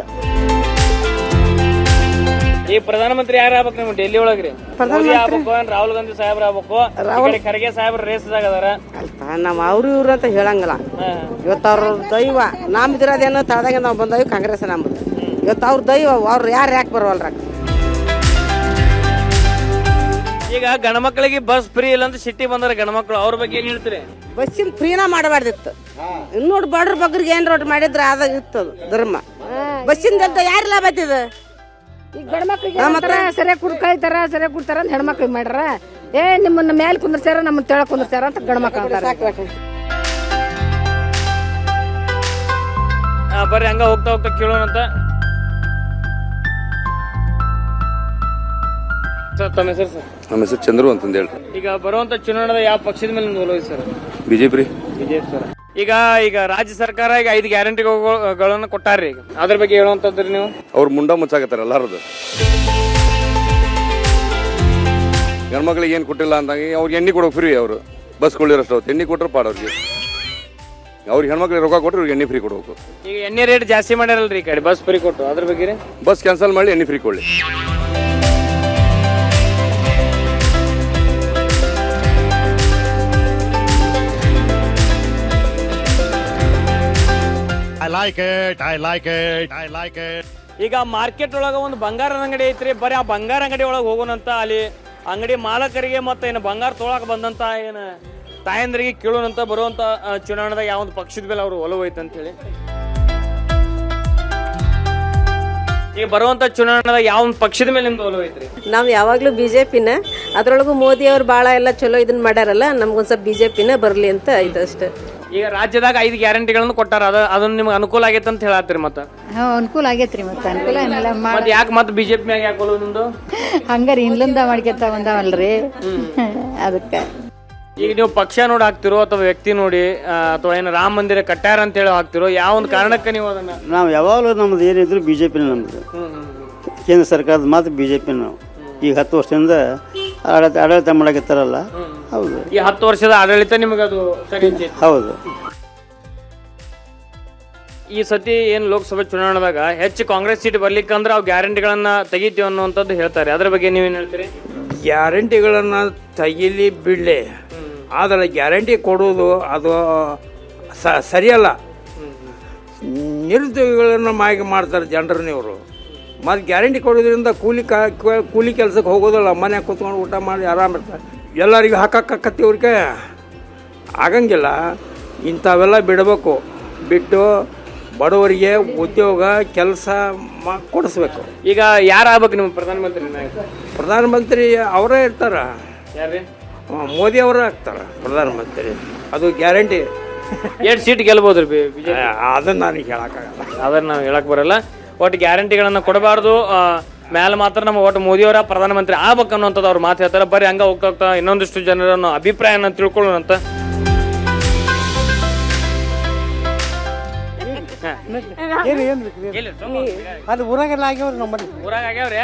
ಈ ಪ್ರಧಾನಮಂತ್ರಿ ಯಾರು ಆಗ್ಬೇಕು ನಿಮ್ಗೆ ಡೆಲ್ಲಿ ಒಳಗ್ರಿ? ಮೋದಿ ಆಗ್ಬೇಕು, ರಾಹುಲ್ ಗಾಂಧಿ ಸಾಹೇಬ್ರ ಆಗ್ಬೇಕು, ಖರ್ಗೆ ಸಾಹೇಬ್ರ ರೇಸ್ದಾಗ ಅದಾರ? ನಮ್ಮ ಅವ್ರು ಇವ್ರು ಅಂತ ಹೇಳಂಗಿಲ್ಲ. ಇವತ್ತು ಅವ್ರ ದೈವ ನಮ್ದಿರೋದೇನೋ ತಳದಾಗ ನಾವು ಬಂದವಿ, ಕಾಂಗ್ರೆಸ್ ನಮ್ದು. ಇವತ್ತು ಅವ್ರ ದೈವ, ಅವ್ರು ಯಾಕೆ ಬರವಲ್ರ? ಈಗ ಗಣಮಕ್ಳಿಗೆ ಬಸ್ ಫ್ರೀ ಇಲ್ಲ ಅಂತ ಸಿಟಿ ಬಂದಾರ ಗಣಮಕ್ಳು, ಅವ್ರ ಬಗ್ಗೆ ಏನ್ ಹೇಳ್ತೀರಿ? ಬಸ್ಸಿನ ಫ್ರೀನ ಮಾಡಬಾರ್ದಿತ್ತು. ಇನ್ನೋಡ್ ಬಡ್ರ ಬಗ್ರಿಗೆ ಏನ್ ರೋಡ್ ಮಾಡಿದ್ರೆ ಅದ ಇತ್ತು ಧರ್ಮ. ಬಸ್ಸಿಂದ ಯಾರು ಲಾಭ ಆಯ್ತದ? ಈಗ ಗಂಡ್ಮಕ್ಳಿಗೆ ಸರಿಯಾಗಿ ಕುಡ್ಕೈತಾರ, ಸರಿಯಾಗಿ ಕುಡ್ತಾರ ಅಂತ ಹೆಣ್ಮಕ್ಳಿಗೆ ಮಾಡ್ಯಾರ. ನಿಮ್ಮನ್ನ ಮೇಲೆ ಕುಂದ್ರಸ್ಯಾರ, ನಮ್ಮನ್ನ ತೆಳಗ್ ಕುಂದ್ರಸ್ಯಾರ ಅಂತ ಗಂಡ್ಮಕ್ಳು ಬರ್ರಿ ಹಂಗ ಹೋಗ್ತಾ ಹೋಗ್ತಾ ಕೇಳೋಣ ಅಂತ. ಸರ್ ತಮ್ಮ ಹೆಸರು? ಸರ್ ನಮ್ಮ ಹೆಸರು ಚಂದ್ರು ಅಂತಂದು ಹೇಳ್ರಿ. ಈಗ ಬರುವಂತ ಚುನಾವಣೆ ಯಾವ ಪಕ್ಷದ ಮೇಲೆ ನಿಮ್ಗೆ ಒಲವು ಸರ್? ಬಿಜೆಪಿ. BJP sir. ಈಗ ರಾಜ್ಯ ಸರ್ಕಾರ ಈಗ 5 ಗ್ಯಾರಂಟಿಗಳನ್ನು ಕೊಟ್ಟಾರ್ರಿ. ಈಗ ಅದ್ರ ಬಗ್ಗೆ ಹೇಳುವಂತದ್ರಿ ನೀವು? ಅವ್ರು ಮುಂಡ ಮುಚ್ಚಾಕತ್ತಾರ ಎಲ್ಲಾರದು. ಗಂಡ್ಮಕ್ಳಿಗೆ ಏನು ಕೊಟ್ಟಿಲ್ಲ ಅಂದಾಗ ಅವ್ರಿಗೆ ಎಣ್ಣೆ ಕೊಡೋ ಫ್ರೀ. ಅವರು ಬಸ್ ಕೊಳ್ಳಿರೋಷ್ಟು ಎಣ್ಣೆ ಕೊಟ್ಟರು ಪಾಡ ಅವ್ರಿಗೆ. ಅವ್ರಿಗೆ ಹೆಣ್ಮಕ್ಳಿಗೆ ರೊಕ್ಕ ಕೊಟ್ಟರು ಇವ್ರಿಗೆ ಎಣ್ಣೆ ಫ್ರೀ ಕೊಡ್ಬೇಕು. ಈಗ ಎಣ್ಣೆ ರೇಟ್ ಜಾಸ್ತಿ ಮಾಡ್ಯಾರಲ್ರಿ ಈ ಕಡೆ, ಬಸ್ ಫ್ರೀ ಕೊಟ್ಟು, ಅದ್ರ ಬಗ್ಗೆ ಬಸ್ ಕ್ಯಾನ್ಸಲ್ ಮಾಡಿ ಎಣ್ಣೆ ಫ್ರೀ ಕೊಡ್ಲಿ. ಈಗ ಮಾರ್ಕೆಟ್ ಒಳಗ ಒಂದು ಬಂಗಾರದ ಅಂಗಡಿ ಐತ್ರಿ, ಬರೀ ಆ ಬಂಗಾರ ಅಂಗಡಿ ಒಳಗೆ ಹೋಗೋಣಂತ ಅಲ್ಲಿ ಅಂಗಡಿ ಮಾಲಕರಿಗೆ ಮತ್ತೆ ಏನು ಬಂಗಾರ ತೊಗೊಳಕ್ ಬಂದಂತ ಏನು ತಾಯಂದ್ರಿಗೆ ಕೇಳೋಣಂತ ಬರುವಂತ ಚುನಾವಣೆದಾಗ ಯಾವ ಒಂದು ಪಕ್ಷದ ಮೇಲೆ ಅವರು ಒಲವು ಐತೆ ಅಂತ ಹೇಳಿ. ಈಗ ಬರುವಂತ ಚುನಾವಣೆದಾಗ ಯಾವ ಒಂದು ಪಕ್ಷದ ಮೇಲೆ ನಿಮ್ದು ಒಲವು ಐತ್ರಿ? ನಾವು ಯಾವಾಗಲೂ ಬಿಜೆಪಿನ, ಅದ್ರೊಳಗೂ ಮೋದಿ ಅವ್ರು ಭಾಳ ಎಲ್ಲ ಚಲೋ ಇದನ್ನ ಮಾಡ್ಯಾರಲ್ಲ, ನಮ್ಗೊಂದು ಸ್ವಲ್ಪ ಬಿಜೆಪಿನ ಬರಲಿ ಅಂತ ಇದು ಅಷ್ಟೇ. ಈಗ ರಾಜ್ಯದಾಗ 5 ಗ್ಯಾರಂಟಿಗಳನ್ನು ಕೊಟ್ಟಾರ, ಅದನ್ನ ನಿಮ್ಗೆ ಅನುಕೂಲ ಆಗೈತೆ ಅಂತ ಹೇಳತ್ತೀರಿ ಮತ್ತೆ? ಅನುಕೂಲ ಆಗೈತ್ರಿ, ಮತ್ತೆ ಅನುಕೂಲ ಏನಿಲ್ಲ. ಮತ್ತೆ ಯಾಕೆ ಮತ್ತೆ ಬಿಜೆಪಿ ಮ್ಯಾಗ ಯಾಕೆ ಒಲವು ನಿಮ್ದು? ಹಂಗಾರಿ ಇನ್ಲಿಂದ ಮಾಡ್ಕೊತ ಬಂದಾವಲ್ರಿ ಅದಕ್ಕೆ. ಈಗ ನೀವು ಪಕ್ಷ ನೋಡಿ ಹಾಕ್ತಿರೋ ಅಥವಾ ವ್ಯಕ್ತಿ ನೋಡಿ ಅಥವಾ ಏನು ರಾಮ ಮಂದಿರ ಕಟ್ಟಾರ ಅಂತ ಹೇಳಿ ಹಾಕ್ತಿರೋ, ಯಾವ ಒಂದು ಕಾರಣಕ್ಕೆ ನೀವು ಅದನ್ನ? ನಾವು ಯಾವಾಗಲೂ ನಮ್ದು ಏನಿದ್ರು ಬಿ ಜೆ ಪಿನ, ನಮ್ಮದು ಕೇಂದ್ರ ಸರ್ಕಾರದ ಮಾತ್ರ ಬಿ ಜೆ ಪಿ. ನಾವು ಈಗ 10 ವರ್ಷದಿಂದ ಆಡಳಿತ ಮಾಡಕತ್ತಾರಲ್ಲ. ಹೌದು, ಈ 10 ವರ್ಷದ ಆಡಳಿತ ನಿಮಗೆ ಅದು ಸರಿ ಅನ್ಸೈತಿ? ಹೌದು. ಈ ಸತಿ ಏನು ಲೋಕಸಭೆ ಚುನಾವಣೆದಾಗ ಹೆಚ್ಚು ಕಾಂಗ್ರೆಸ್ ಸೀಟ್ ಬರ್ಲಿಕ್ಕಂದ್ರೆ ಅವು ಗ್ಯಾರಂಟಿಗಳನ್ನ ತೆಗಿತೀವಿ ಅನ್ನುವಂಥದ್ದು ಹೇಳ್ತಾರೆ, ಅದ್ರ ಬಗ್ಗೆ ನೀವೇನು ಹೇಳ್ತೀರಿ? ಗ್ಯಾರಂಟಿಗಳನ್ನು ತೆಗಿಲಿ ಬಿಡಲಿ, ಆದರೆ ಗ್ಯಾರಂಟಿ ಕೊಡೋದು ಅದು ಸರಿಯಲ್ಲ. ನಿರುದ್ಯೋಗಿಗಳನ್ನು ಮಾಗಿ ಮಾಡ್ತಾರೆ ಜನರನ್ನ ಇವರು. ಮತ್ತು ಗ್ಯಾರಂಟಿ ಕೊಡೋದ್ರಿಂದ ಕೂಲಿ ಕೆಲಸಕ್ಕೆ ಹೋಗೋದಿಲ್ಲ, ಮನೆಯಾಗ ಕೂತ್ಕೊಂಡು ಊಟ ಮಾಡಿ ಆರಾಮಿರ್ತಾರೆ. ಎಲ್ಲರಿಗೂ ಹಾಕಕ್ಕತ್ತಿವ್ರಿಗೆ ಆಗಂಗಿಲ್ಲ. ಇಂಥವೆಲ್ಲ ಬಿಡಬೇಕು, ಬಿಟ್ಟು ಬಡವರಿಗೆ ಉದ್ಯೋಗ ಕೆಲಸ ಕೊಡಿಸ್ಬೇಕು. ಈಗ ಯಾರಾಗಬೇಕು ನಿಮ್ಮ ಪ್ರಧಾನಮಂತ್ರಿ? ಪ್ರಧಾನಮಂತ್ರಿ ಅವರೇ ಇರ್ತಾರ. ಯಾರ್ರಿ? ಮೋದಿ ಅವರೇ ಆಗ್ತಾರೆ ಪ್ರಧಾನಮಂತ್ರಿ. ಅದು ಗ್ಯಾರಂಟಿ. 2 seat ಗೆಲ್ಬೋದ್ರಿ BJP? ಅದನ್ನ ನನಗೆ ಹೇಳಕ್ಕಾಗಲ್ಲ, ಅದನ್ನ ನಾವು ಹೇಳಕ್ ಬರಲ್ಲ. ಒಟ್ಟು ಗ್ಯಾರಂಟಿಗಳನ್ನ ಕೊಡಬಾರ್ದು, ಮ್ಯಾಲ ಮಾತ್ರ ನಮ್ಮ ಒಟ್ಟು ಮೋದಿಯವರ ಪ್ರಧಾನಮಂತ್ರಿ ಆಗ್ಬೇಕು ಅನ್ನೋಂಥದ್ದು ಅವ್ರು ಮಾತು ಹೇಳ್ತಾರೆ. ಬರೀ ಹಂಗ ಹೋಗ್ತಾ ಹೋಗ್ತಾ ಇನ್ನೊಂದಿಷ್ಟು ಜನರನ್ನು ಅಭಿಪ್ರಾಯನ ತಿಳ್ಕೊಳ್ಳೋಣಂತ. ಅದು ಊರಾಗೆಲ್ಲ ಆಗ್ಯಾವ್ರಿ, ನಮ್ಮಲ್ಲಿ ಊರಾಗ ಆಗ್ಯಾವ್ರಿ.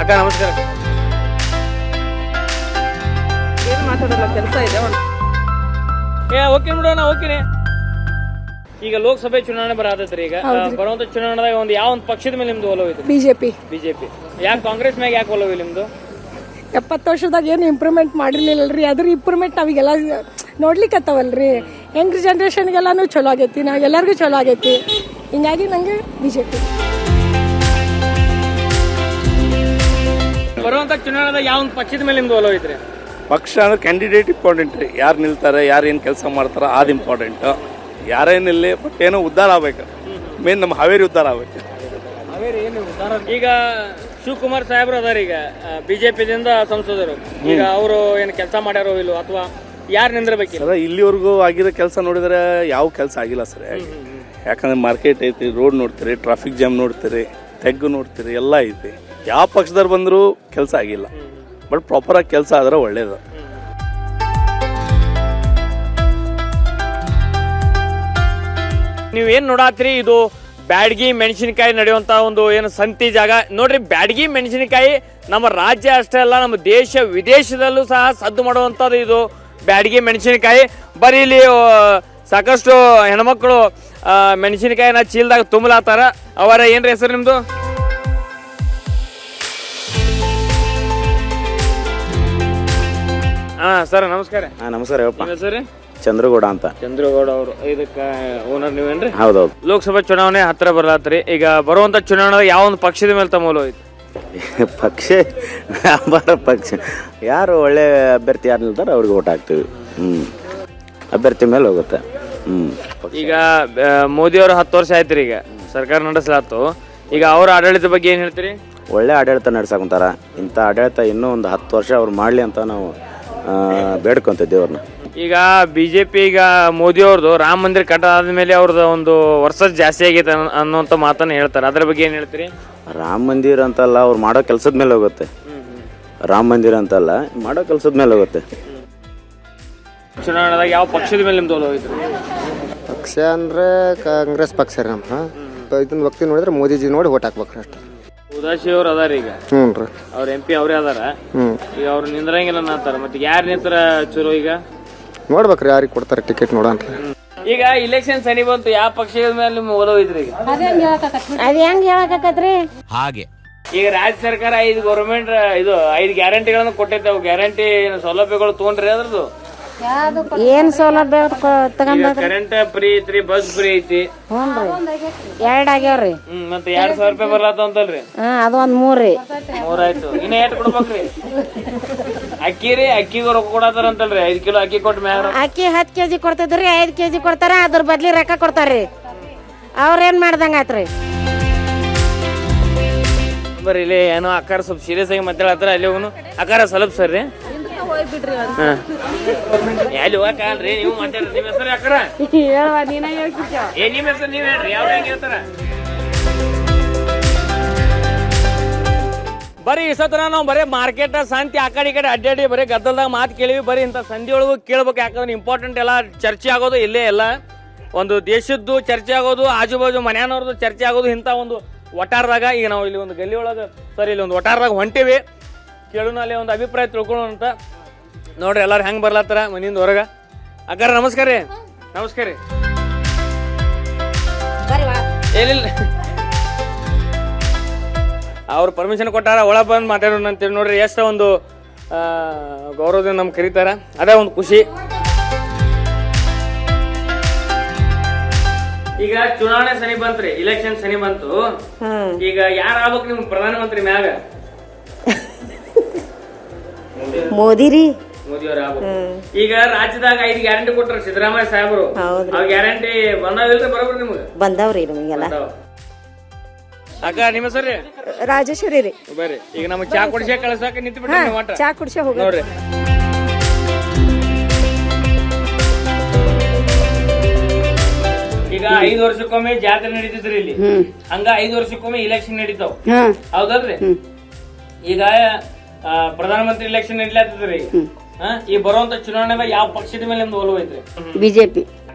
ಅಕ್ಕ ನಮಸ್ಕಾರ. ಏನು ಮಾತಾಡೋಲ್ಲ, ಕೆಲಸ ಇದೆ. ಓಕೆ ಬಿಡೋಣ, ಓಕೆನೆ. ಈಗ ಲೋಕಸಭೆ ಚುನಾವಣೆ ಬರತೈತ್ರಿ. ಈಗ ಬರುವಂತ ಚುನಾವಣೆದಾಗ ಒಂದು ಯಾವ ಒಂದು ಪಕ್ಷದ ಮೇಲೆ ನಿಮ್ದು ಒಲವು ಐತಿ? ಬಿಜೆಪಿ. ಯಾಕೆ ಕಾಂಗ್ರೆಸ್ ಮ್ಯಾಗ ಯಾಕೆ ಒಲವು ನಿಮ್ದು? 70 ವರ್ಷದಾಗ ಏನು ಇಂಪ್ರೂವ್ಮೆಂಟ್ ಮಾಡಿರ್ಲಿಲ್ಲಲ್ರಿ, ಅದ್ರ ಇಂಪ್ರೂವ್ಮೆಂಟ್ ನಾವೀಗೆಲ್ಲ ನೋಡ್ಲಿಕ್ಕತ್ತವಲ್ರಿ. ಯಂಗ್ ಜನ್ರೇಷನ್ಗೆಲ್ಲಾನು ಚಲೋ ಆಗೈತಿ, ನಾವು ಎಲ್ಲರಿಗೂ ಚಲೋ ಆಗೈತಿ. ಹಿಂಗಾಗಿ ನಂಗೆ ಬಿಜೆಪಿ. ಬರುವಂತ ಚುನಾವಣೆದಾಗ ಯಾವ ಒಂದು ಪಕ್ಷದ ಮೇಲೆ ನಿಮ್ದು ಒಲವು ಐತ್ರಿ? ಪಕ್ಷ ಅಂದ್ರೆ ಕ್ಯಾಂಡಿಡೇಟ್ ಇಂಪಾರ್ಟೆಂಟ್ ರೀ. ಯಾರು ನಿಲ್ತಾರೆ, ಯಾರು ಏನು ಕೆಲಸ ಮಾಡ್ತಾರೆ ಅದು ಇಂಪಾರ್ಟೆಂಟ್. ಯಾರೇನಿಲ್ಲ, ಬಟ್ ಏನೋ ಉದ್ಧಾರ ಆಗ್ಬೇಕು. ಮೇನ್ ನಮ್ಮ ಹಾವೇರಿ ಉದ್ಧಾರ ಆಗ್ಬೇಕು. ಈಗ ಶಿವಕುಮಾರ್ ಸಾಹೇಬ್ರು ಅದಾರ ಈಗ ಬಿಜೆಪಿದಿಂದ ಸಂಸದರು. ಈಗ ಅವರು ಏನು ಕೆಲಸ ಮಾಡ್ಯಾರೋ ಇಲ್ಲೋ ಅಥವಾ ಯಾರು ನಿಂದಿರ್ಬೇಕು? ಸರ್, ಇಲ್ಲಿವರೆಗೂ ಆಗಿರೋ ಕೆಲಸ ನೋಡಿದ್ರೆ ಯಾವ ಕೆಲಸ ಆಗಿಲ್ಲ ಸರ್. ಯಾಕಂದ್ರೆ ಮಾರ್ಕೆಟ್ ಐತಿ, ರೋಡ್ ನೋಡ್ತೀರಿ, ಟ್ರಾಫಿಕ್ ಜಾಮ್ ನೋಡ್ತೀರಿ, ತೆಗ್ಗು ನೋಡ್ತೀರಿ, ಎಲ್ಲ ಐತಿ. ಯಾವ ಪಕ್ಷದವ್ರು ಬಂದರೂ ಕೆಲಸ ಆಗಿಲ್ಲ. ಬಟ್ ಪ್ರಾಪರಾಗಿ ಕೆಲಸ ಆದ್ರೆ ಒಳ್ಳೇದು. ನೀವೇನು ನೋಡಾತ್ರಿ, ಇದು ಬ್ಯಾಡಗಿ ಮೆಣಸಿನಕಾಯಿ ನಡೆಯುವಂತ ಒಂದು ಏನು ಸಂತಿ ಜಾಗ ನೋಡ್ರಿ. ಬ್ಯಾಡಗಿ ಮೆಣಸಿನಕಾಯಿ ನಮ್ಮ ರಾಜ್ಯ ಅಷ್ಟೇ ಅಲ್ಲ, ನಮ್ಮ ದೇಶ ವಿದೇಶದಲ್ಲೂ ಸಹ ಸದ್ದು ಮಾಡುವಂಥದ್ದು ಇದು ಬ್ಯಾಡಗಿ ಮೆಣಸಿನಕಾಯಿ. ಬರೀ ಇಲ್ಲಿ ಸಾಕಷ್ಟು ಹೆಣ್ಮಕ್ಳು ಮೆಣಸಿನಕಾಯಿನ ಚೀಲದಾಗ ತುಂಬಲಾತಾರ. ಅವರ ಏನ್ರಿ ಹೆಸರು ನಿಮ್ದು? ಸರ್ ನಮಸ್ಕಾರ. ನಮಸ್ಕಾರ. ಹೆಸರು? ಚಂದ್ರಗೌಡ ಅಂತ. ಚಂದ್ರಗೌಡ ಅವರು ಇದಕ್ಕೆ ಓನರ್ ನೀವೇನ್ರಿ? ಹೌದೌದು. ಲೋಕಸಭಾ ಚುನಾವಣೆ ಹತ್ರ ಬರ್ಲಾತ್ರಿ. ಈಗ ಬರುವಂತ ಚುನಾವಣೆ ಯಾವ ಒಂದು ಪಕ್ಷದ ಮೇಲೆ ತಮ್ಮ ಒಲವು ಐತಿ? ಪಕ್ಷ ಯಾರು ಒಳ್ಳೆ ಅಭ್ಯರ್ಥಿ ಯಾರು ನಿಲ್ತಾರೆ ಅವ್ರಿಗೆ ಓಟ್ ಹಾಕ್ತೀವಿ. ಅಭ್ಯರ್ಥಿ ಮೇಲೆ ಹೋಗುತ್ತೆ. ಈಗ ಮೋದಿ ಅವರು 10 ವರ್ಷ ಆಯ್ತು ಈಗ ಸರ್ಕಾರ ನಡೆಸಲಾತು. ಈಗ ಅವ್ರ ಆಡಳಿತ ಬಗ್ಗೆ ಏನ್ ಹೇಳ್ತೀರಿ? ಒಳ್ಳೆ ಆಡಳಿತ ನಡ್ಸಕೊಂತಾರ. ಇಂಥ ಆಡಳಿತ ಇನ್ನೂ ಒಂದು 10 ವರ್ಷ ಅವ್ರು ಮಾಡಲಿ ಅಂತ ನಾವು ಬೇಡ್ಕೊಂತೀವಿ ಅವ್ರನ್ನ. ಈಗ ಬಿಜೆಪಿ ಈಗ ಮೋದಿ ಅವ್ರದ್ದು ರಾಮ ಮಂದಿರ ಕಟ್ಟಾದ್ಮೇಲೆ ಅವ್ರದ್ದು ಒಂದು ವರ್ಷ ಜಾಸ್ತಿ ಆಗೈತೆ ಅನ್ನೋಂಥ ಮಾತನ್ನ ಹೇಳ್ತಾರೆ, ಅದ್ರ ಬಗ್ಗೆ ಏನ್ ಹೇಳ್ತೀರಿ? ರಾಮ ಮಂದಿರ ಅಂತಲ್ಲ, ಅವ್ರು ಮಾಡೋ ಕೆಲಸದ ಮೇಲೆ ಹೋಗುತ್ತೆ. ರಾಮ ಮಂದಿರ ಅಂತಲ್ಲ, ಮಾಡೋ ಕೆಲಸದ ಮೇಲೆ ಹೋಗುತ್ತೆ. ಚುನಾವಣೆದಾಗ ಯಾವ ಪಕ್ಷದ ಮೇಲೆ ನಿಮ್ದು ಒಲವು ಐತ್ರಿ? ಪಕ್ಷ ಅಂದ್ರೆ ಕಾಂಗ್ರೆಸ್ ಪಕ್ಷ ರೀ. ನಮ್ಮ ಇದನ್ನ ವ್ಯಕ್ತಿ ನೋಡಿದ್ರೆ ಮೋದಿಜಿ ನೋಡಿ ಓಟ್ ಹಾಕ್ಬೇಕ್ರಿ ಅಷ್ಟೇ. ಉದಾಸಿ ಅವ್ರು ಅದಾರ ಈಗ. ಹ್ಞೂ ರೀ. ಅವ್ರ MP ಅವರೇ ಅದಾರ. ಈಗ ಅವ್ರು ನಿಂದ್ರಂಗಿಲ್ಲ ಅಂತಾರ. ಮತ್ತೆ ಯಾರು ನಿಂತರ ಚಲೋ? ಈಗ ನೋಡ್ಬೇಕ್ರಿ ಯಾರಿಗೆ ಕೊಡ್ತಾರೆ ಟಿಕೆಟ್ ನೋಡೋಣ. ಈಗ ಇಲೆಕ್ಷನ್ ಸನಿ ಬಂತು, ಯಾವ ಪಕ್ಷದ ಮೇಲೆ ನಿಮ್ಮ ಒಲವು ಐತ್ರಿ? ಈಗ ಅದ ಹೆಂಗ್ ಹೇಳಕತ್ರಿ? ಹಾಗೆ ಈಗ ರಾಜ್ಯ ಸರ್ಕಾರ 5 ಗೌರ್ಮೆಂಟ್ ಇದು 5 ಗ್ಯಾರಂಟಿಗಳನ್ನು ಕೊಟ್ಟೈತೆ. ಅವು ಗ್ಯಾರಂಟಿ ಸೌಲಭ್ಯಗಳು ತೊಗೊಂಡ್ರಿ ಅದ್ರದ್ದು? ಏನ್ ಸೌಲಭ್ಯ ತಗೊಂಡ್ ಕರೆಂಟ್ ಫ್ರೀ ಐತ್ರಿ, ಬಸ್ ಫ್ರೀ ಐತಿ. ಹ್ಞೂನ್ರಿ 2 ಆಗ್ಯಾವ್ರಿ. ಮತ್ತೆ 2,000 ರೂಪಾಯಿ ಬರ್ಲಾತ ಅಂತಲ್ರಿ? ಅದು ಒಂದ್ 3 ರೀ. 3 ಆಯ್ತು. ಇನ್ನ ಎಷ್ಟು ಕೊಡ್ಬೇಕ್ರಿ? ಅಕ್ಕಿ ರೀ, ಅಕ್ಕಿಗೂ ರೊಕ್ಕ ಕೊಡತಾರ ಅಂತಲ್ರಿ? 5 ಕಿಲೋ ಅಕ್ಕಿ ಕೊಟ್ಟ ಮ್ಯಾಗ ಅಕ್ಕಿ 10 ಕೆಜಿ ಕೊಡ್ತಿದ್ರಿ, 5 ಕೆಜಿ ಕೊಡ್ತಾರ, ಅದ್ರ ಬದ್ಲಿ ರೊಕ್ಕ ಕೊಡ್ತಾರ್ರಿ. ಅವ್ರೇನ್ ಮಾಡ್ದಂಗ ಆತ್ರಿ. ಬರ್ರಿ ಇಲ್ಲಿ ಏನೋ ಅಕ್ಕಾರ ಸ್ವಲ್ಪ ಸೀರಿಯಸ್ ಆಗಿ ಮಾತಾಡತ್ತಾರ. ಅಲ್ಲಿ ಹೋಗುನು ಅಕ್ಕಾರ ಸ್ವಲ್ಪ ಸರ್ರಿ. ಎಲ್ಲಿ ಹೋಗಲ್ರಿ ನೀವು ಮಾತಾಡ್ರಿ. ನಿಮ್ಮ ಹೆಸರು ಅಕ್ಕಾರ? ನಿಮ್ಮ ಹೆಸರು ನೀವ್ ಹೇಳ್ರಿ. ಯಾವ ಹೆಂಗ್ ಹೇಳ್ತಾರ? ಬರೀ ಇಷ್ಟೊತ್ತನ ನಾವು ಬರೀ ಮಾರ್ಕೆಟ್ ಸಂತಿ ಆ ಕಡೆ ಈ ಕಡೆ ಅಡ್ಡಾಡಿ ಬರೀ ಗದ್ದಲ್ದಾಗ ಮಾತು ಕೇಳಿವಿ. ಬರೀ ಇಂಥ ಸಂಧಿ ಒಳಗೂ ಕೇಳ್ಬೇಕು. ಯಾಕಂದ್ರೆ ಇಂಪಾರ್ಟೆಂಟ್ ಎಲ್ಲ ಚರ್ಚೆ ಆಗೋದು ಇಲ್ಲೇ. ಎಲ್ಲ ಒಂದು ದೇಶದ್ದು ಚರ್ಚೆ ಆಗೋದು, ಆಜು ಬಾಜು ಮನೆಯವ್ರದ್ದು ಚರ್ಚೆ ಆಗೋದು ಇಂಥ ಒಂದು ಒಟ್ಟಾರದಾಗ. ಈಗ ನಾವು ಇಲ್ಲಿ ಒಂದು ಗಲ್ಲಿ ಒಳಗೆ ಇಲ್ಲಿ ಒಂದು ಒಟ್ಟಾರದಾಗ ಹೊಂಟೀವಿ. ಕೇಳೋಣ, ಅಲ್ಲಿ ಒಂದು ಅಭಿಪ್ರಾಯ ತಿಳ್ಕೊಳ್ಳೋಣ ಅಂತ. ನೋಡ್ರಿ ಎಲ್ಲಾರು ಹೆಂಗೆ ಬರ್ಲತ್ತಾರ ಮನೆಯಿಂದ ಹೊರಗೆ. ಅಕ್ಕಾರ ನಮಸ್ಕಾರ ರೀ. ನಮಸ್ಕಾರ ರೀ. ಏನಿಲ್ಲ, ಅವ್ರು ಪರ್ಮಿಷನ್ ಕೊಟ್ಟಾರ, ಒಳಗೆ ಬಂದು ಮಾತಾಡೋಣ ಅಂತೇಳಿ. ನೋಡ್ರಿ ಎಷ್ಟು ಒಂದು ಗೌರವದಿಂದ ನಮ್ಗೆ ಕರೀತಾರ, ಅದೇ ಒಂದು ಖುಷಿ. ಈಗ ಚುನಾವಣೆ ಸನಿ ಬಂತ್ರಿ, ಇಲೆಕ್ಷನ್ ಸನಿ ಬಂತು. ಈಗ ಯಾರು ಆಗ್ಬೇಕು ನಿಮ್ ಪ್ರಧಾನಮಂತ್ರಿ ಮ್ಯಾಗ? ಮೋದಿ ರೀ. ಮೋದಿ ಅವ್ರ ಆಗ್ಬೇಕು. ಈಗ ರಾಜ್ಯದಾಗ 5 ಗ್ಯಾರಂಟಿ ಕೊಟ್ರ ಸಿದ್ದರಾಮಯ್ಯ ಸಾಹೇಬರು. ಅವ್ ಗ್ಯಾರಂಟಿ ಬಂದಾವಿಲ್ರಿ? ಬರೋಬ್ರಿ ನಿಮ್ಗೆ ಬಂದಾವ್ರಿ ನಮಗೆಲ್ಲ. ಅಕ್ಕ ನಿಮ್ಮ ಹೆಸರು? ರಾಜೇಶ್ವರಿ ರೀ. ಬರ್ರಿ ಈಗ ನಮ್ಗೆ ಚಾ ಕುಡಿಸಿ ಕಳ್ಸಾಕ ನಿಂತು ಬಿಟ್ರಿ. ಚಾ ಕುಡಿಸಿ ಹೋಗ ನೋಡ್ರಿ. ಈಗ 5 ವರ್ಷಕ್ಕೊಮ್ಮೆ ಜಾತ್ರೆ ನಡೀತಿದ್ರಿ ಇಲ್ಲಿ. ಹಂಗ 5 ವರ್ಷಕ್ಕೊಮ್ಮೆ ಇಲೆಕ್ಷನ್ ನಡೀತಾವ, ಹೌದಲ್ರಿ? ಈಗ ಪ್ರಧಾನಮಂತ್ರಿ ಇಲೆಕ್ಷನ್ ನಡೀಲಾತಿದ್ರಿ. ಈ ಬರುವಂತ ಚುನಾವಣೆದಾಗ ಯಾವ ಪಕ್ಷದ ಮೇಲೆ ನಿಮ್ದು ಒಲವು ಐತ್ರಿ? ಬಿಜೆಪಿ.